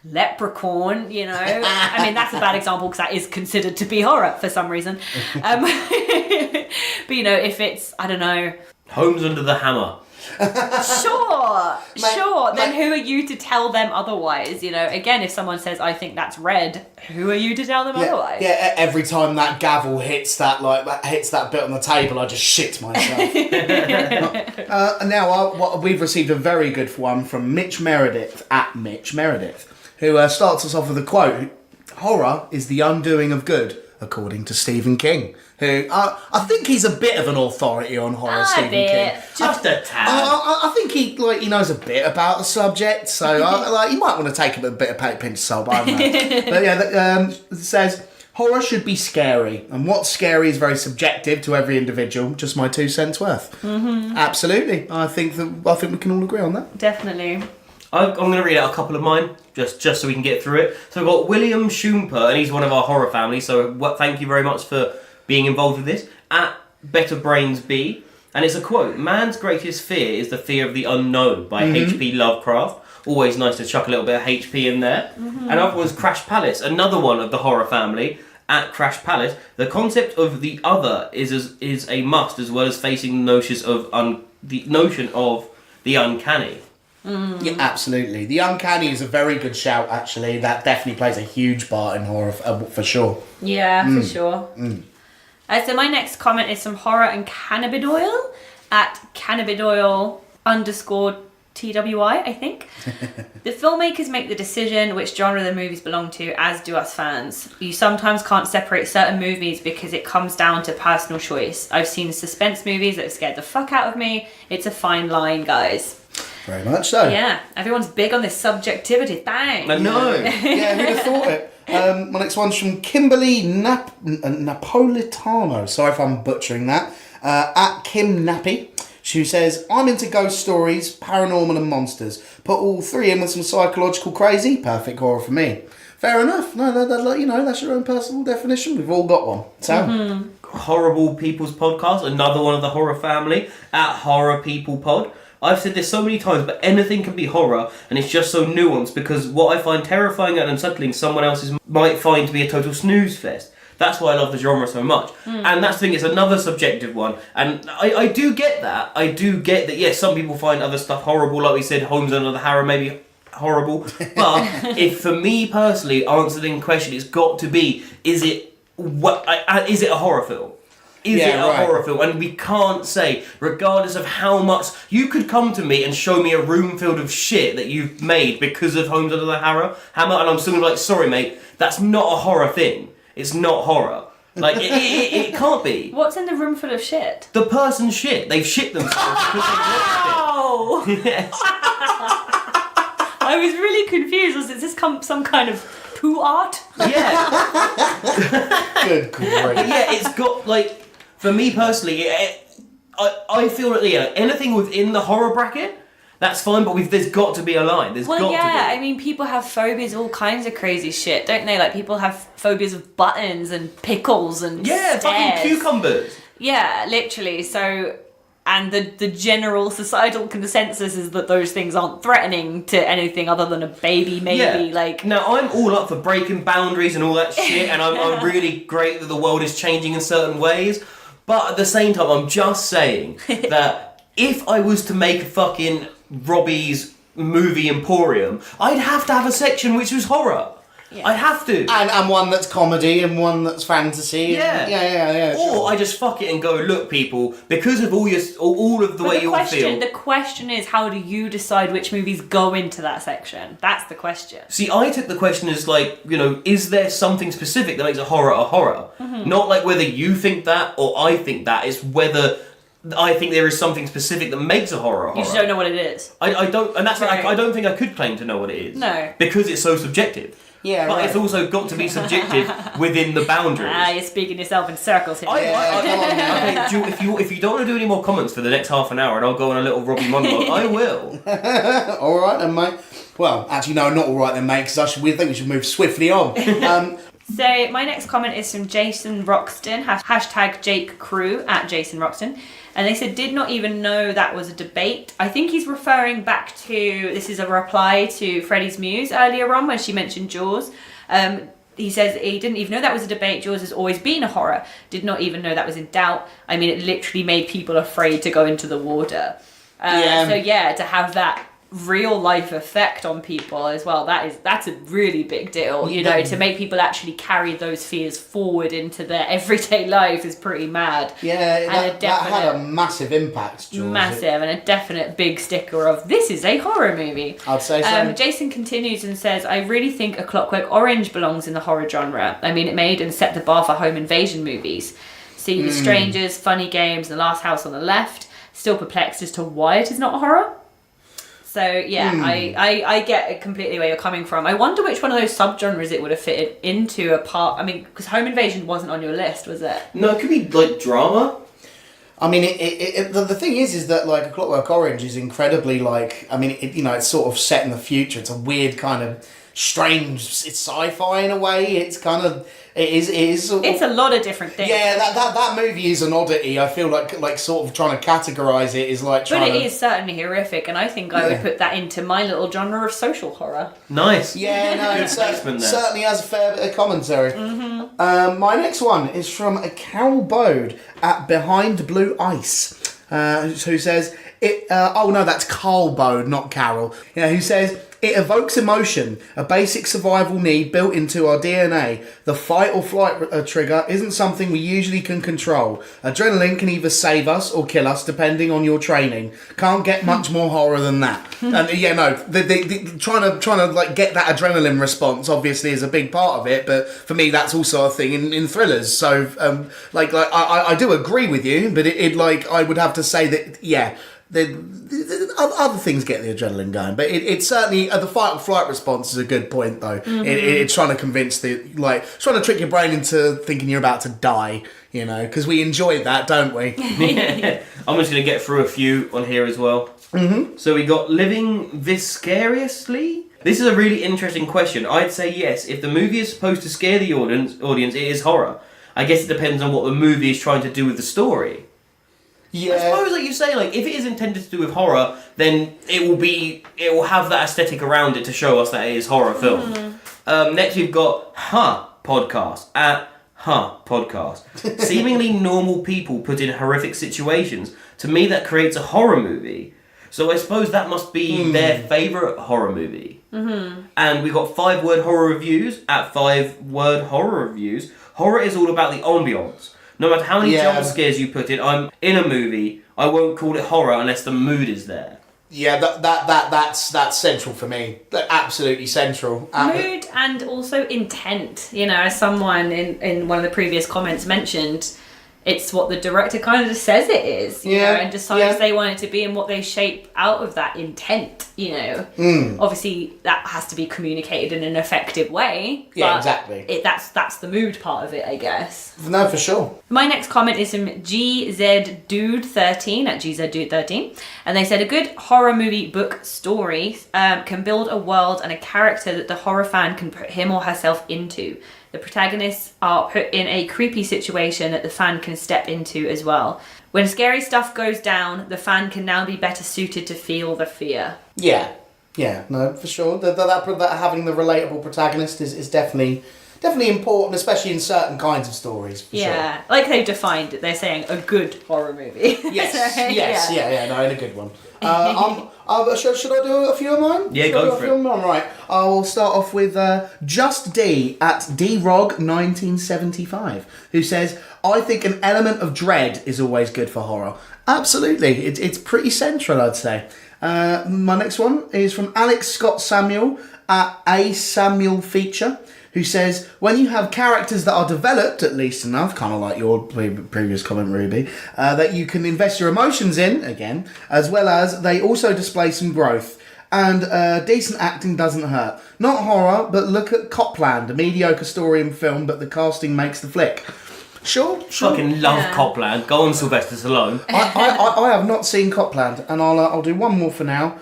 Leprechaun, you know. I mean, that's a bad example because that is considered to be horror for some reason. But you know, if it's, I don't know, Homes Under the Hammer. Sure. Then who are you to tell them otherwise? You know, again, if someone says, I think that's red, who are you to tell them otherwise? Yeah, every time that gavel hits that bit on the table, I just shit myself. Now, we've received a very good one from Mitch Meredith, at Mitch Meredith, who starts us off with a quote: "Horror is the undoing of good, according to Stephen King." Who I think he's a bit of an authority on horror. Stephen King, just a tad. I think he knows a bit about the subject, so you might want to take a bit of pinch of salt. I don't know. But yeah, it says horror should be scary, and what's scary is very subjective to every individual. Just my 2 cents worth. Mm-hmm. Absolutely, I think we can all agree on that. Definitely. I'm going to read out a couple of mine, just so we can get through it. So we've got William Schumper, and he's one of our horror family, so thank you very much for being involved with this, at Better Brains B. And it's a quote: "Man's greatest fear is the fear of the unknown," by H.P. Lovecraft. Always nice to chuck a little bit of HP in there. Mm-hmm. And other one's Crash Palace, another one of the horror family, at Crash Palace. "The concept of the other is a must, as well as facing the notion of the uncanny." Mm. Yeah, absolutely. The uncanny is a very good shout, actually. That definitely plays a huge part in horror, for sure. Yeah, for sure. Mm. So my next comment is from Horror and Cannabidoil, at cannabidoil_TWI, I think. "The filmmakers make the decision which genre the movies belong to, as do us fans. You sometimes can't separate certain movies because it comes down to personal choice. I've seen suspense movies that have scared the fuck out of me. It's a fine line, guys." Very much so. Yeah, everyone's big on this subjectivity. Bang! I know. Yeah, who'd have thought it? My next one's from Kimberly Napolitano. Sorry if I'm butchering that. At Kim Nappy. She says, "I'm into ghost stories, paranormal and monsters. Put all three in with some psychological crazy. Perfect horror for me." Fair enough. No, that's your own personal definition. We've all got one. So, Horrible People's Podcast, another one of the horror family, at Horror People Pod. I've said this so many times, but anything can be horror, and it's just so nuanced, because what I find terrifying and unsettling, someone else might find to be a total snooze fest. That's why I love the genre so much. And that's the thing, it's another subjective one. And I do get that. I do get that, yes, some people find other stuff horrible, like we said, Homes Under the Harrow maybe horrible. But if, for me personally, answering the question, it's got to be, is it a horror film? Is it a horror film? And we can't say, regardless of how much... You could come to me and show me a room filled of shit that you've made because of Homes Under the Harrow, and I'm still like, sorry mate, that's not a horror thing. It's not horror. Like, it can't be. What's in the room full of shit? The person's shit. They've shit themselves because they watched it. Yes. I was really confused. Is this some kind of poo art? Yeah. Good grief. Yeah, it's got, like... For me personally, I feel that anything within the horror bracket, that's fine, but there's got to be a line. There's got to be. I mean, people have phobias, all kinds of crazy shit, don't they? Like, people have phobias of buttons and pickles and stairs. Fucking cucumbers. Yeah, literally. So, and the general societal consensus is that those things aren't threatening to anything other than a baby, maybe. Yeah. Like, now, I'm all up for breaking boundaries and all that shit, and I'm really great that the world is changing in certain ways. But at the same time, I'm just saying that if I was to make a fucking Robbie's movie emporium, I'd have to have a section which was horror. I have to. And one that's comedy and one that's fantasy. Yeah. Yeah. Or Sure. I just fuck it and go, look, people, because of all of the way you all feel. The question is, how do you decide which movies go into that section? That's the question. See, I took the question as like, is there something specific that makes a horror? Mm-hmm. Not like whether you think that or I think that. It's whether I think there is something specific that makes a horror. You just don't know what it is. I don't, and that's Right. I don't think I could claim to know what it is. No. Because it's so subjective. Yeah, But right. it's also got to be subjective within the boundaries. You're speaking yourself in circles here. If you don't want to do any more comments for the next half an hour, and I'll go on a little Robbie monologue, I will. All right then, mate. Well, actually, no, not all right then, mate, because we think we should move swiftly on. So my next comment is from Jason Roxton, hashtag Jake Crew at Jason Roxton. And they said, did not even know that was a debate. I think he's referring back to, this is a reply to Freddie's Muse earlier on when she mentioned Jaws. He says he didn't even know that was a debate. Jaws has always been a horror. Did not even know that was in doubt. I mean, it literally made people afraid to go into the water. So yeah, to have that real life effect on people as well, that's a really big deal, to make people actually carry those fears forward into their everyday life is pretty mad. That had a massive impact, George. Massive, and a definite big sticker of this is a horror movie. I'd say so. Jason continues and says, I really think A Clockwork Orange belongs in the horror genre. I mean, it made and set the bar for home invasion movies. See The Strangers, Funny Games, The Last House on the Left. Still perplexed as to why it is not horror. So yeah, I get it completely where you're coming from. I wonder which one of those subgenres it would have fitted into a part. I mean, because Home Invasion wasn't on your list, was it? No, it could be like drama. I mean, the thing is that like A Clockwork Orange is incredibly like, I mean, it's sort of set in the future. It's a weird kind of strange, it's sci-fi in a way. It's kind of, it is sort of, It's a lot of different things. yeah, that movie is an oddity. I feel like sort of trying to categorise it is like trying But it to... is certainly horrific, and I think I would put that into my little genre of social horror. Nice. Yeah, no, it placement there. certainly has a fair bit of commentary. My next one is from Carol Bode at Behind Blue Ice, who says, oh no, that's Carl Bode, not Carol. Yeah, who says, it evokes emotion, a basic survival need built into our DNA. The fight or flight trigger isn't something we usually can control. Adrenaline can either save us or kill us depending on your training. Can't get much more horror than that. And yeah, no, trying to like get that adrenaline response obviously is a big part of it. But for me, that's also a thing in thrillers. So I do agree with you, but it like I would have to say that the other things get the adrenaline going, but it certainly the fight or flight response is a good point though. It's trying to convince trying to trick your brain into thinking you're about to die, because we enjoy that, don't we? Yeah. I'm just going to get through a few on here as well. So we got Living Vicariously. This is a really interesting question. I'd say yes. If the movie is supposed to scare the audience, it is horror. I guess it depends on what the movie is trying to do with the story. Yeah. I suppose, like you say, like if it is intended to do with horror, then it will have that aesthetic around it to show us that it is horror film. Next, we've got Podcast at Podcast. Seemingly normal people put in horrific situations. To me, that creates a horror movie. So I suppose that must be their favourite horror movie. And we got 5-word horror reviews at 5-word horror reviews. Horror is all about the ambience. No matter how many jump scares you put in, I'm in a movie. I won't call it horror unless the mood is there. Yeah, that's central for me. Absolutely central. Mood and also intent. As someone in one of the previous comments mentioned, it's what the director kind of just says it is, and decides they want it to be and what they shape out of that intent, Obviously, that has to be communicated in an effective way. Yeah, exactly. That's the mood part of it, I guess. No, for sure. My next comment is from GZDude13 at GZDude13, and they said a good horror movie book story can build a world and a character that the horror fan can put him or herself into. The protagonists are put in a creepy situation that the fan can step into as well. When scary stuff goes down, the fan can now be better suited to feel the fear. Yeah, no, for sure. That having the relatable protagonist is definitely definitely important, especially in certain kinds of stories. For Yeah, like they've defined it. They're saying a good horror movie. Yes, So, no, in a good one. Should I do a few of mine? Yeah, Should go I do a for few it. of mine? Right, I will start off with Just D at DRog1975, who says, I think an element of dread is always good for horror. Absolutely, it's pretty central, I'd say. My next one is from Alex Scott Samuel at A Samuel Feature, who says, when you have characters that are developed, at least enough, kind of like your previous comment, Ruby, that you can invest your emotions in, again, as well as they also display some growth. And decent acting doesn't hurt. Not horror, but look at Copland, a mediocre story and film, but the casting makes the flick. Sure. Fucking love Copland. Go on, Sylvester Stallone. I have not seen Copland, and I'll do one more for now,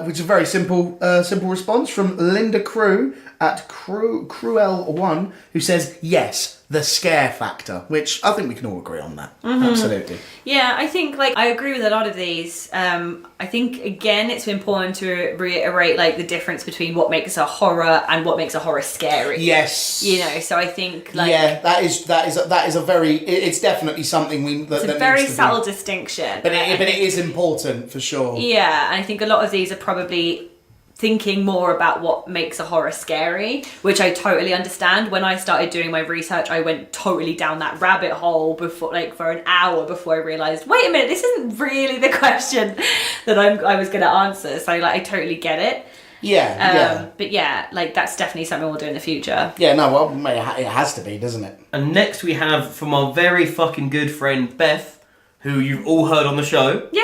which is a very simple response from Linda Crew at Cruel1, who says, yes, the scare factor, which I think we can all agree on that. Absolutely. Yeah, I think I agree with a lot of these. I think again it's important to reiterate the difference between what makes a horror and what makes a horror scary. Yes. So I think that is a very, it's definitely something it's a very subtle distinction. But it is important for sure. Yeah, and I think a lot of these are probably thinking more about what makes a horror scary, which I totally understand. When I started doing my research, I went totally down that rabbit hole before, for an hour before I realised, wait a minute, this isn't really the question that I was going to answer. So I totally get it. Yeah. But yeah, that's definitely something we'll do in the future. Yeah, no, well, it has to be, doesn't it? And next we have from our very fucking good friend Beth, who you've all heard on the show. Yeah.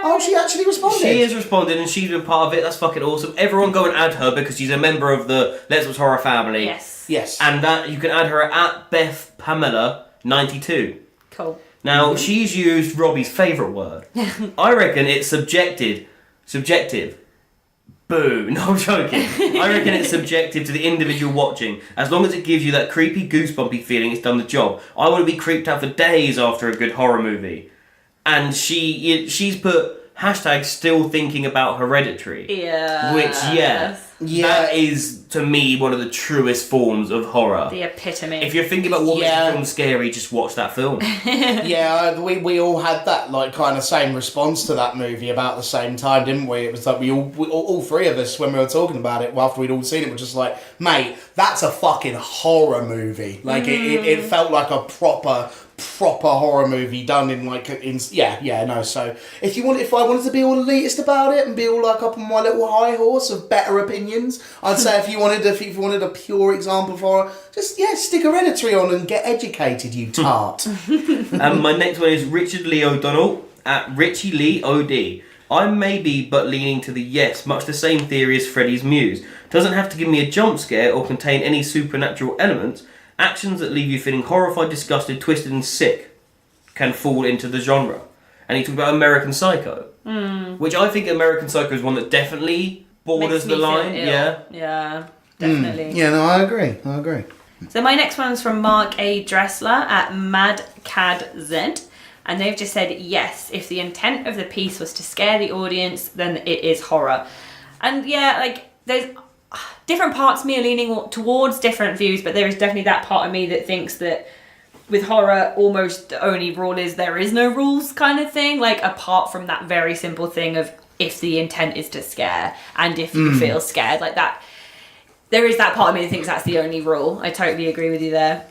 Oh, she actually responded. She has responded and she's been part of it. That's fucking awesome. Everyone go and add her because she's a member of the Let's Watch Horror family. Yes. And that you can add her at Beth Pamela 92. Cool. Now she's used Robbie's favourite word. I reckon it's subjective. Boo. No, I'm joking. I reckon it's subjective to the individual watching. As long as it gives you that creepy goosebumpy feeling, it's done the job. I want to be creeped out for days after a good horror movie. And she's put hashtag still thinking about Hereditary. Yeah. Which, that is, to me, one of the truest forms of horror. The epitome. If you're thinking about what makes a film scary, just watch that film. We all had that kind of same response to that movie about the same time, didn't we? It was we all three of us, when we were talking about it, after we'd all seen it, were just like, mate, that's a fucking horror movie. It felt like a proper horror movie done in so if I wanted to be all elitist about it and be all up on my little high horse of better opinions, I'd say if you wanted a pure example of horror, just stick Hereditary on and get educated, you tart. And my next one is Richard Lee O'Donnell at Richie Lee OD. I'm maybe but leaning to the yes, much the same theory as Freddy's Muse. Doesn't have to give me a jump scare or contain any supernatural elements. Actions that leave you feeling horrified, disgusted, twisted and sick can fall into the genre. And he talked about American Psycho, which I think American Psycho is one that definitely borders the line. Yeah, definitely. Yeah, no, I agree. So my next one's from Mark A. Dressler at MadCadZ. And they've just said, yes, if the intent of the piece was to scare the audience, then it is horror. And there's different parts of me are leaning towards different views, but there is definitely that part of me that thinks that with horror, almost the only rule is there is no rules kind of thing. Apart from that very simple thing of if the intent is to scare and if you feel scared, that. There is that part of me that thinks that's the only rule. I totally agree with you there.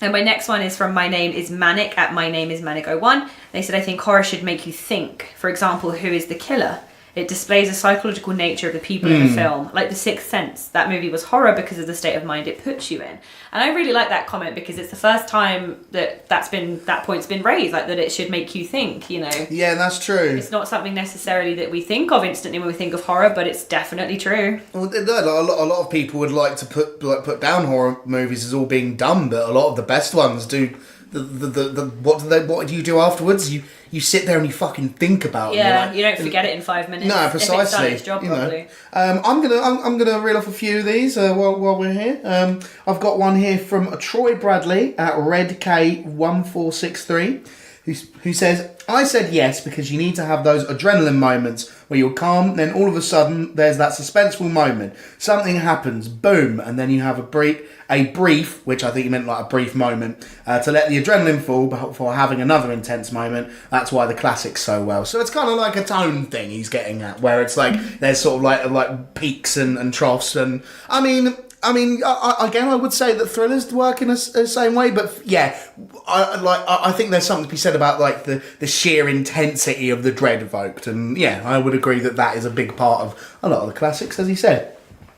And my next one is from My Name is Manic at My Name is Manic01. They said, I think horror should make you think. For example, who is the killer? It displays the psychological nature of the people in the film. Like The Sixth Sense, that movie was horror because of the state of mind it puts you in. And I really like that comment because it's the first time that point's been raised, that it should make you think, Yeah, that's true. It's not something necessarily that we think of instantly when we think of horror, but it's definitely true. Well, a lot of people would like to put down horror movies as all being dumb, but a lot of the best ones do. What do you do afterwards? You sit there and you fucking think about it. Yeah, you don't forget it in 5 minutes. No, precisely. If it's done its job properly. I'm gonna reel off a few of these while we're here. I've got one here from Troy Bradley at Red K1463, who says, I said yes because you need to have those adrenaline moments where you're calm, then all of a sudden there's that suspenseful moment. Something happens, boom, and then you have a brief, which I think you meant like a brief moment, to let the adrenaline fall before having another intense moment. That's why the classic's so well. So it's kind of like a tone thing he's getting at, where it's like there's sort of like peaks and troughs, and I mean, again, I would say that thrillers work in the same way, but yeah, I think there's something to be said about like the sheer intensity of the dread evoked, and yeah, I would agree that is a big part of a lot of the classics, as he said.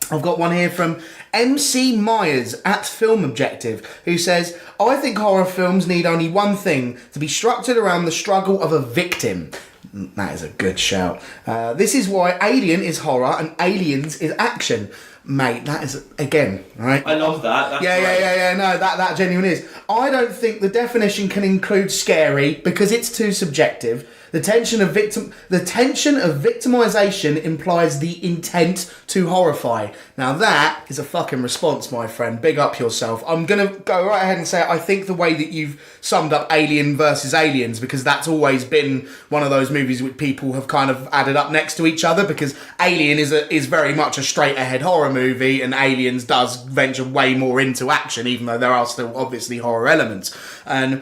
I've got one here from MC Myers at Film Objective, who says, I think horror films need only one thing, to be structured around the struggle of a victim. That is a good shout. This is why Alien is horror and Aliens is action. Mate, that is, again, right? I love that. That's Yeah. No, that genuine is. I don't think the definition can include scary because it's too subjective. The tension of victimization implies the intent to horrify. Now that is a fucking response, my friend. Big up yourself. I'm gonna go right ahead and say I think the way that you've summed up Alien versus Aliens, because that's always been one of those movies which people have kind of added up next to each other, because Alien is very much a straight ahead horror movie, and Aliens does venture way more into action, even though there are still obviously horror elements. And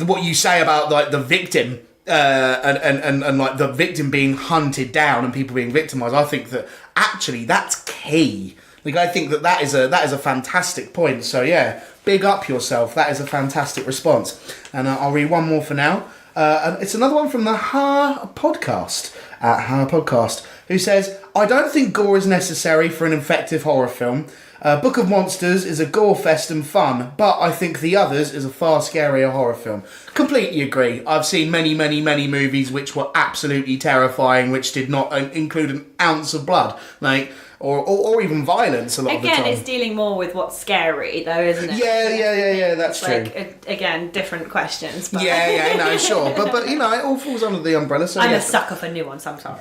what you say about like the victim. And like the victim being hunted down and people being victimized, I think that actually that's key. Like I think that is a fantastic point. So yeah, big up yourself. That is a fantastic response. And I'll read one more for now. And it's another one from the Ha Podcast at Ha Podcast, who says, I don't think gore is necessary for an effective horror film. Book of Monsters is a gore fest and fun, but I think The Others is a far scarier horror film. Completely agree. I've seen many movies which were absolutely terrifying, which did not include an ounce of blood, like or even violence a lot of the time. Again, it's dealing more with what's scary, though, isn't it? Yeah, that's true. Like, again, different questions. But Yeah, no, sure. But you know, it all falls under the umbrella. So I'm yeah. a sucker for nuance, I'm sorry.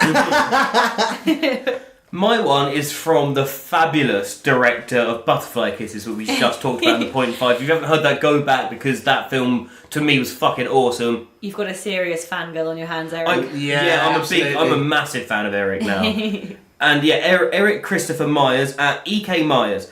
My one is from the fabulous director of Butterfly Kisses, what we just talked about in the point 5. If you haven't heard that, go back, because that film, to me, was fucking awesome. You've got a serious fangirl on your hands, Eric. I'm a massive fan of Eric now. And yeah, Eric Christopher Myers at EK Myers.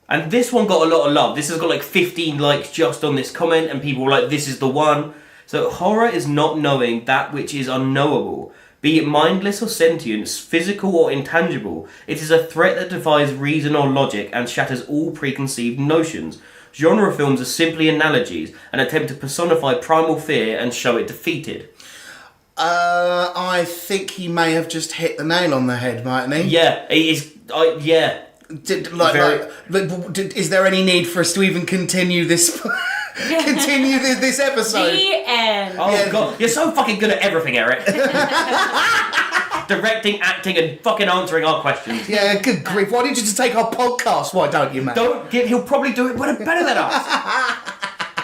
And this one got a lot of love. This has got like 15 likes just on this comment, and people were like, this is the one. So horror is not knowing that which is unknowable. Be it mindless or sentient, physical or intangible, it is a threat that defies reason or logic and shatters all preconceived notions. Genre films are simply analogies, an attempt to personify primal fear and show it defeated. I think he may have just hit the nail on the head, mightn't he? Yeah, it is. Yeah. Is there any need for us to even continue this? Continue this episode. The end. Oh yeah. God, you're so fucking good at everything, Eric. Directing, acting, and fucking answering our questions. Yeah, good grief. Why didn't you just take our podcast? Why don't you, man? He'll probably do it better than us.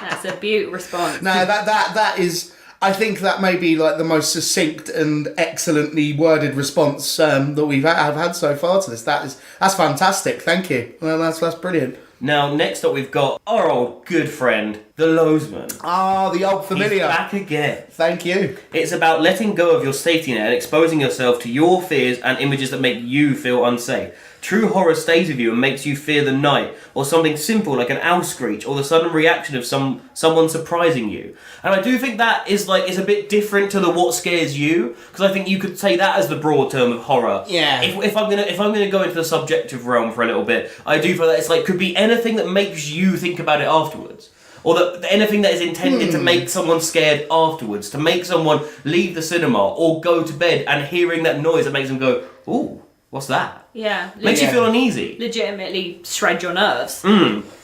That's a beaut response. No, that is. I think that may be like the most succinct and excellently worded response that we've had so far to this. That's fantastic. Thank you. Well, that's brilliant. Now, next up, we've got our old good friend, the Lozman. Ah, the old familiar. He's back again. Thank you. It's about letting go of your safety net and exposing yourself to your fears and images that make you feel unsafe. True horror stays with you and makes you fear the night, or something simple like an owl screech, or the sudden reaction of someone surprising you. And I do think that is a bit different to the what scares you, because I think you could say that as the broad term of horror. Yeah. If I'm gonna go into the subjective realm for a little bit, I do feel that it's like could be anything that makes you think about it afterwards. Or anything that is intended to make someone scared afterwards, to make someone leave the cinema or go to bed and hearing that noise that makes them go, ooh, what's that? Yeah. Makes you feel uneasy. Legitimately shred your nerves.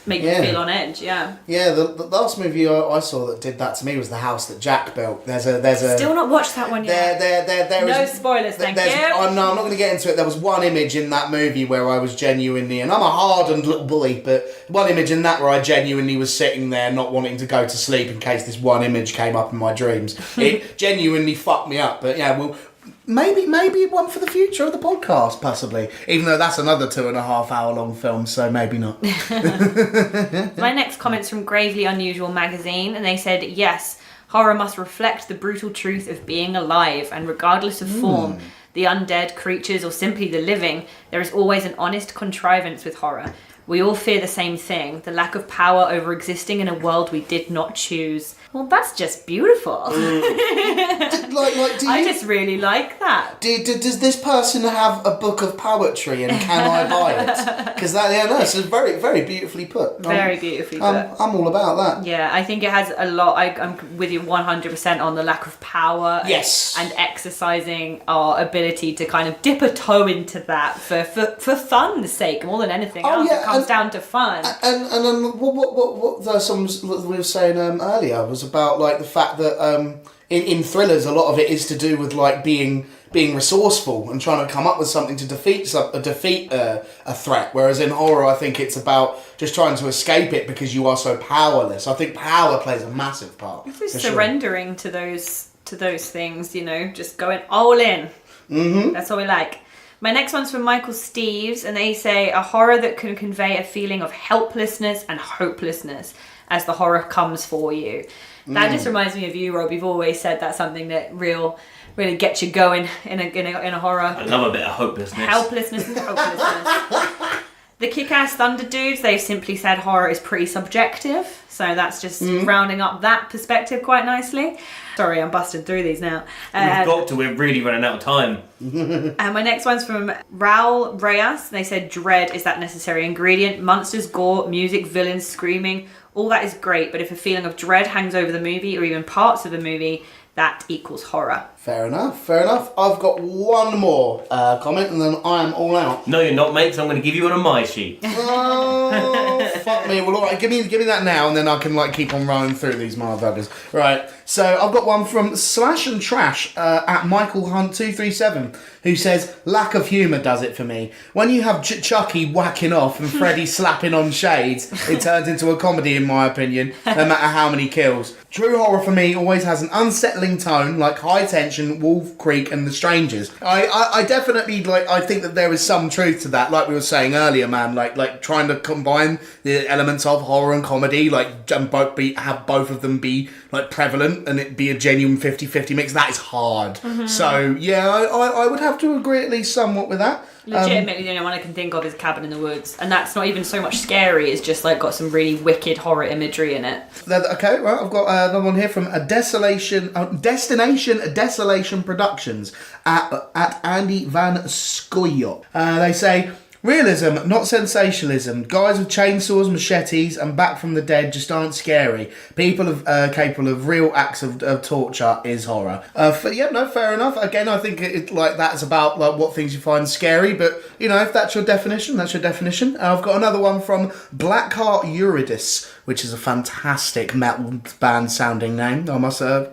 Make you feel on edge, yeah. Yeah, the last movie I saw that did that to me was The House That Jack Built. There's a Still not watched that one yet. There No is, spoilers, thank you. I'm not going to get into it. There was one image in that movie where I was genuinely, and I'm a hardened little bully, but one image in that where I genuinely was sitting there not wanting to go to sleep in case this one image came up in my dreams. It genuinely fucked me up. But yeah, well, maybe one for the future of the podcast, possibly. Even though that's another 2.5 hour long film, so maybe not. My next comment's from Gravely Unusual magazine, and they said, yes, Horror must reflect the brutal truth of being alive, and regardless of form, the undead, creatures, or simply the living, there is always an honest contrivance with horror. We all fear the same thing, the lack of power over existing in a world we did not choose. Well, that's just beautiful. I just really like that. Does this person have a book of poetry, and can I buy it? Because it's very, very beautifully put. Very beautifully put. I'm all about that. Yeah, I think it has a lot. I'm with you 100% on the lack of power. Yes. And exercising our ability to kind of dip a toe into that for fun's sake, more than anything else. Yeah, it comes down to fun. And what some we were saying earlier was about like the fact that in thrillers a lot of it is to do with like being resourceful and trying to come up with something to defeat a threat, whereas in horror I think it's about just trying to escape it because you are so powerless. I think power plays a massive part. It's just surrendering to those things, just going all in. Mm-hmm. That's what we like. My next one's from Michael Steves, and they say a horror that can convey a feeling of helplessness and hopelessness as the horror comes for you. That just reminds me of you, Rob. You've always said that's something that really gets you going in a horror. I love a bit of hopelessness. Helplessness and hopelessness. The Kick-Ass Thunder dudes, they've simply said horror is pretty subjective. So that's just rounding up that perspective quite nicely. Sorry, I'm busting through these now. We're really running out of time. And my next one's from Raul Reyes. They said dread is that necessary ingredient. Monsters, gore, music, villains, screaming. All that is great, but if a feeling of dread hangs over the movie or even parts of the movie, that equals horror. Fair enough. I've got one more comment and then I am all out. No, you're not, mate, so I'm going to give you one on my sheet. Oh, fuck me. Well, all right, give me that now and then I can keep on running through these motherfuckers. Right, so I've got one from Slash and Trash at Michael Hunt 237 who says, lack of humour does it for me. When you have Chucky whacking off and Freddy slapping on shades, it turns into a comedy in my opinion, no matter how many kills. True horror for me always has an unsettling tone like High Tension, Wolf Creek and The Strangers. I definitely I think that there is some truth to that, like we were saying earlier, man, like trying to combine the elements of horror and comedy, and have both of them be prevalent and it be a genuine 50-50 mix. That is hard. Mm-hmm. So yeah, I would have to agree at least somewhat with that. Legitimately, the only one I can think of is Cabin in the Woods, and that's not even so much scary. It's just got some really wicked horror imagery in it. Okay, right. I've got another one here from Destination Desolation Productions at Andy Van Scoyot. They say, realism, not sensationalism. Guys with chainsaws, machetes, and back from the dead just aren't scary. People capable of real acts of torture is horror. Fair enough. Again, I think that's about what things you find scary. But if that's your definition, that's your definition. I've got another one from Blackheart Eurydice, which is a fantastic metal band sounding name. I must at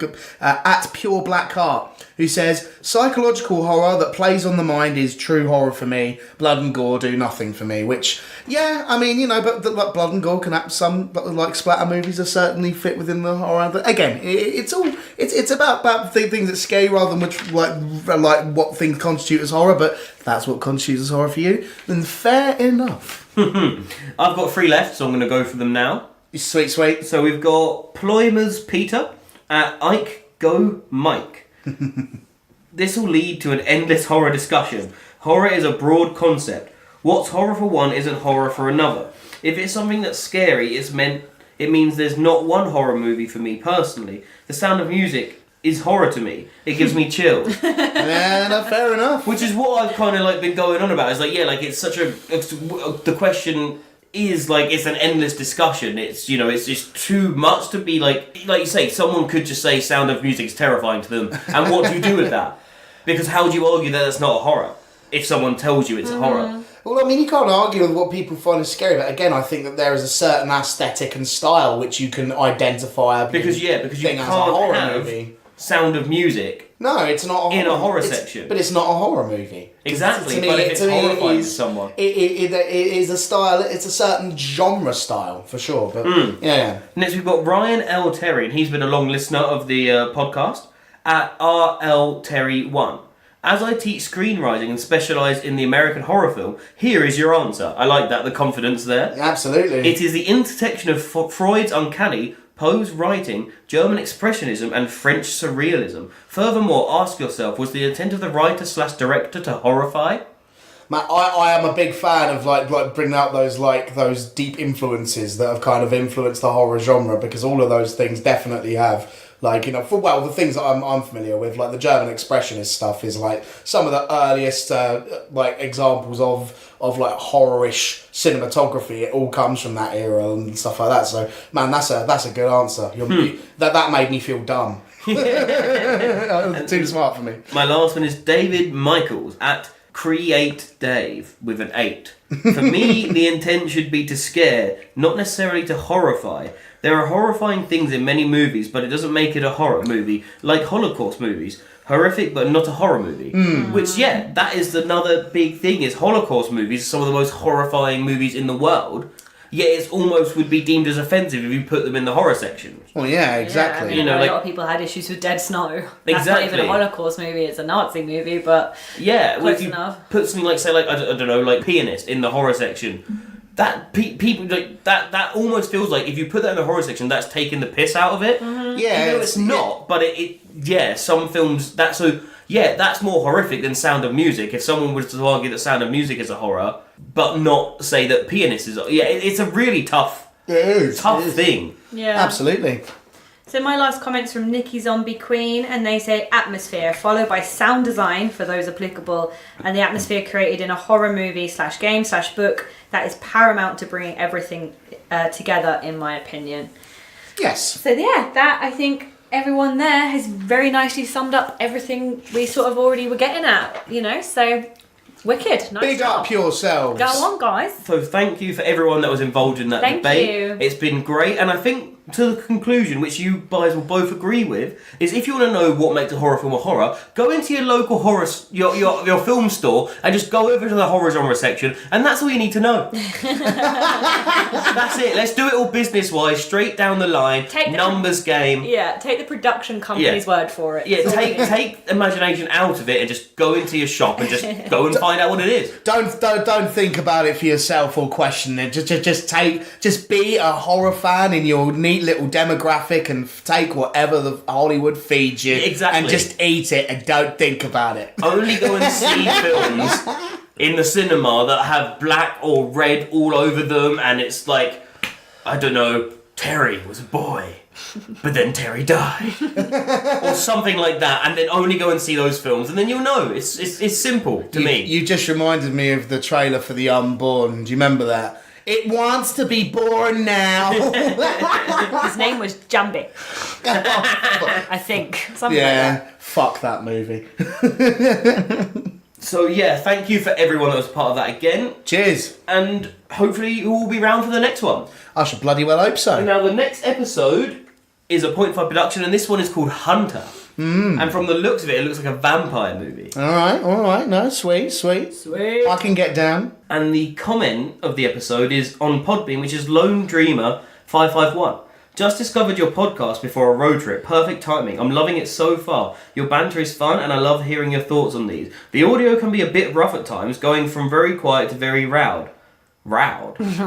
Pure Blackheart, who says psychological horror that plays on the mind is true horror for me. Blood and gore do nothing for me. Which, yeah, I mean, but blood and gore can have some splatter movies that certainly fit within the horror. But again, it's about things that scare you rather than what things constitute as horror. But if that's what constitutes as horror for you, then fair enough. I've got 3 left, so I'm going to go for them now. Sweet. So we've got Ploymers Peter at Ike Go Mike. This will lead to an endless horror discussion. Horror is a broad concept. What's horror for one isn't horror for another. If it's something that's scary, it means there's not one horror movie for me personally. The Sound of Music is horror to me. It gives me chills. Fair enough. Which is what I've kind of been going on about. It's it's such the question is it's an endless discussion. It's it's just too much to be like you say. Someone could just say Sound of Music is terrifying to them, and what do you do with that? Because how do you argue that it's not a horror if someone tells you it's a horror? Well, I mean, you can't argue with what people find as scary, but again, I think that there is a certain aesthetic and style which you can identify because you can't as a horror have movie. Sound of Music. No, it's not in a horror section. But it's not a horror movie. Exactly, but if it's horrifying to someone. It is a style, it's a certain genre style, for sure. But yeah. Next we've got Ryan L. Terry, and he's been a long listener of the podcast, at RL Terry 1. As I teach screenwriting and specialise in the American horror film, here is your answer. I like that, the confidence there. Absolutely. It is the intersection of Freud's uncanny, Poe's writing, German Expressionism, and French Surrealism. Furthermore, ask yourself, was the intent of the writer/director to horrify? Man, I am a big fan of like bringing out those deep influences that have kind of influenced the horror genre, because all of those things definitely have. Like, you know, the things that I'm familiar with, like the German Expressionist stuff, is like some of the earliest like examples of like horror-ish cinematography. It all comes from that era and stuff like that. So, man, that's a good answer. That made me feel dumb. Too smart for me. My last one is David Michaels at Create Dave with an 8. For me, the intent should be to scare, not necessarily to horrify. There are horrifying things in many movies, but it doesn't make it a horror movie, like Holocaust movies. Horrific, but not a horror movie. Which, yeah, that is another big thing, is Holocaust movies, some of the most horrifying movies in the world, yet it almost would be deemed as offensive if you put them in the horror section. Well, yeah, exactly. Yeah, I mean, a lot of people had issues with Dead Snow. That's Exactly. not even a Holocaust movie, it's a Nazi movie, but yeah, close if you enough. put something like, say, like I don't know, like Pianist in the horror section, that people like that almost feels like if you put that in the horror section, that's taking the piss out of it. Yeah, Even though it's not, but some films that's more horrific than Sound of Music. If someone was to argue that Sound of Music is a horror, but not say that Pianist is, it's a really tough thing. Yeah. Absolutely. So my last comment's from Nikki Zombie Queen, and they say atmosphere, followed by sound design for those applicable, and the atmosphere created in a horror movie / game / book that is paramount to bringing everything together, in my opinion. Yes. So yeah, that I think everyone there has very nicely summed up everything we sort of already were getting at, you know, so wicked. Nice Big job. up yourselves. Go on, guys. So thank you for everyone that was involved in that Thank debate. you. It's been great, and I think to the conclusion, which you guys will both agree with, is if you want to know what makes a horror film a horror, go into your local your film store and just go over to the horror genre section, and that's all you need to know. That's it. Let's do it all business-wise, straight down the line, numbers game. Yeah, take the production company's word for it. Yeah, take imagination out of it and just go into your shop and just go and find out what it is. Don't think about it for yourself or question it. Just be a horror fan in your neat little demographic and take whatever the Hollywood feeds you. Exactly. And just eat it and don't think about it. Only go and see films in the cinema that have black or red all over them, and it's like, I don't know, Terry was a boy, but then Terry died, or something like that, and then only go and see those films, and then you'll know. It's simple to me. You just reminded me of the trailer for The Unborn. Do you remember that? It wants to be born now. His name was Jambi. I think. Something like that. Fuck that movie. So yeah, thank you for everyone that was part of that again. Cheers. And hopefully you will be round for the next one. I should bloody well hope so. Now the next episode is a Point 5 production, and this one is called Hunter. And from the looks of it, it looks like a vampire movie. All right. No, sweet. Sweet. I can get down. And the comment of the episode is on Podbean, which is Lone Dreamer 551. Just discovered your podcast before a road trip. Perfect timing. I'm loving it so far. Your banter is fun, and I love hearing your thoughts on these. The audio can be a bit rough at times, going from very quiet to very loud. Rabbit's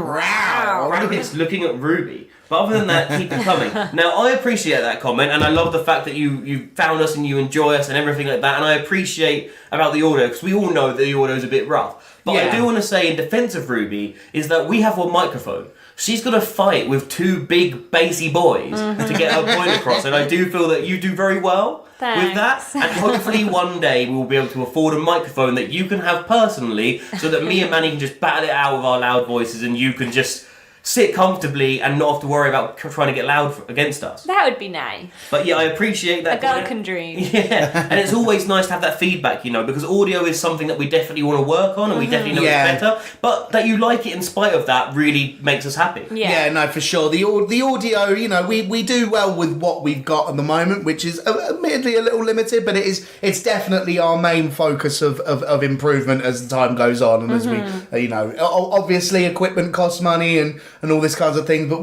looking at Ruby. But other than that, keep it coming. Now, I appreciate that comment, and I love the fact that you found us and you enjoy us and everything like that, and I appreciate about the audio, because we all know that the audio is a bit rough. But I do want to say, in defence of Ruby, is that we have one microphone. She's got to fight with two big, bassy boys to get her point across, and I do feel that you do very well with that. And hopefully one day we will be able to afford a microphone that you can have personally, so that me and Manny can just battle it out with our loud voices, and you can just sit comfortably and not have to worry about trying to get loud against us. That would be nice. But yeah, I appreciate that. A girl can dream. Yeah, and it's always nice to have that feedback, you know, because audio is something that we definitely want to work on, and we definitely know it's better. But that you like it in spite of that really makes us happy. Yeah, no, for sure. The audio, you know, we do well with what we've got at the moment, which is admittedly a little limited, but it's definitely our main focus of improvement as the time goes on, and as we, you know, obviously equipment costs money and all this kinds of things, but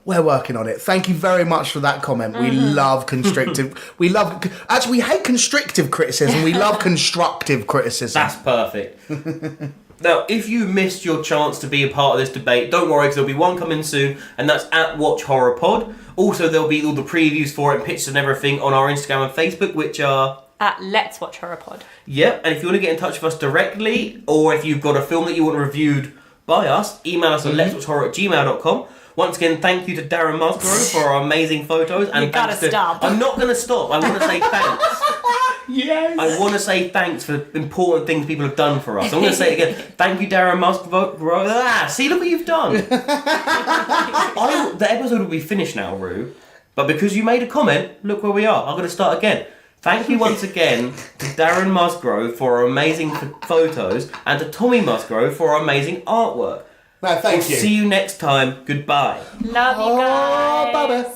we're working on it. Thank you very much for that comment. We love constructive. We hate constrictive criticism. We love constructive criticism. That's perfect. Now, if you missed your chance to be a part of this debate, don't worry, because there'll be one coming soon, and that's at Watch Horror Pod. Also, there'll be all the previews for it, and pictures and everything on our Instagram and Facebook, which are... at Let's Watch Horror Pod. Yep, and if you want to get in touch with us directly, or if you've got a film that you want reviewed by us, email us at letswatchhorror@gmail.com. Once again, thank you to Darren Musgrove for our amazing photos. And You gotta stop. I'm not going to stop. I want to say thanks. Yes. I want to say thanks for important things people have done for us. I'm going to say it again. Thank you, Darren Musgrove. See, look what you've done. The episode will be finished now, Rue. But because you made a comment, look where we are. I'm going to start again. Thank you once again to Darren Musgrove for our amazing photos and to Tommy Musgrove for our amazing artwork. No, thank you. See you next time. Goodbye. Love you guys. Bye-bye.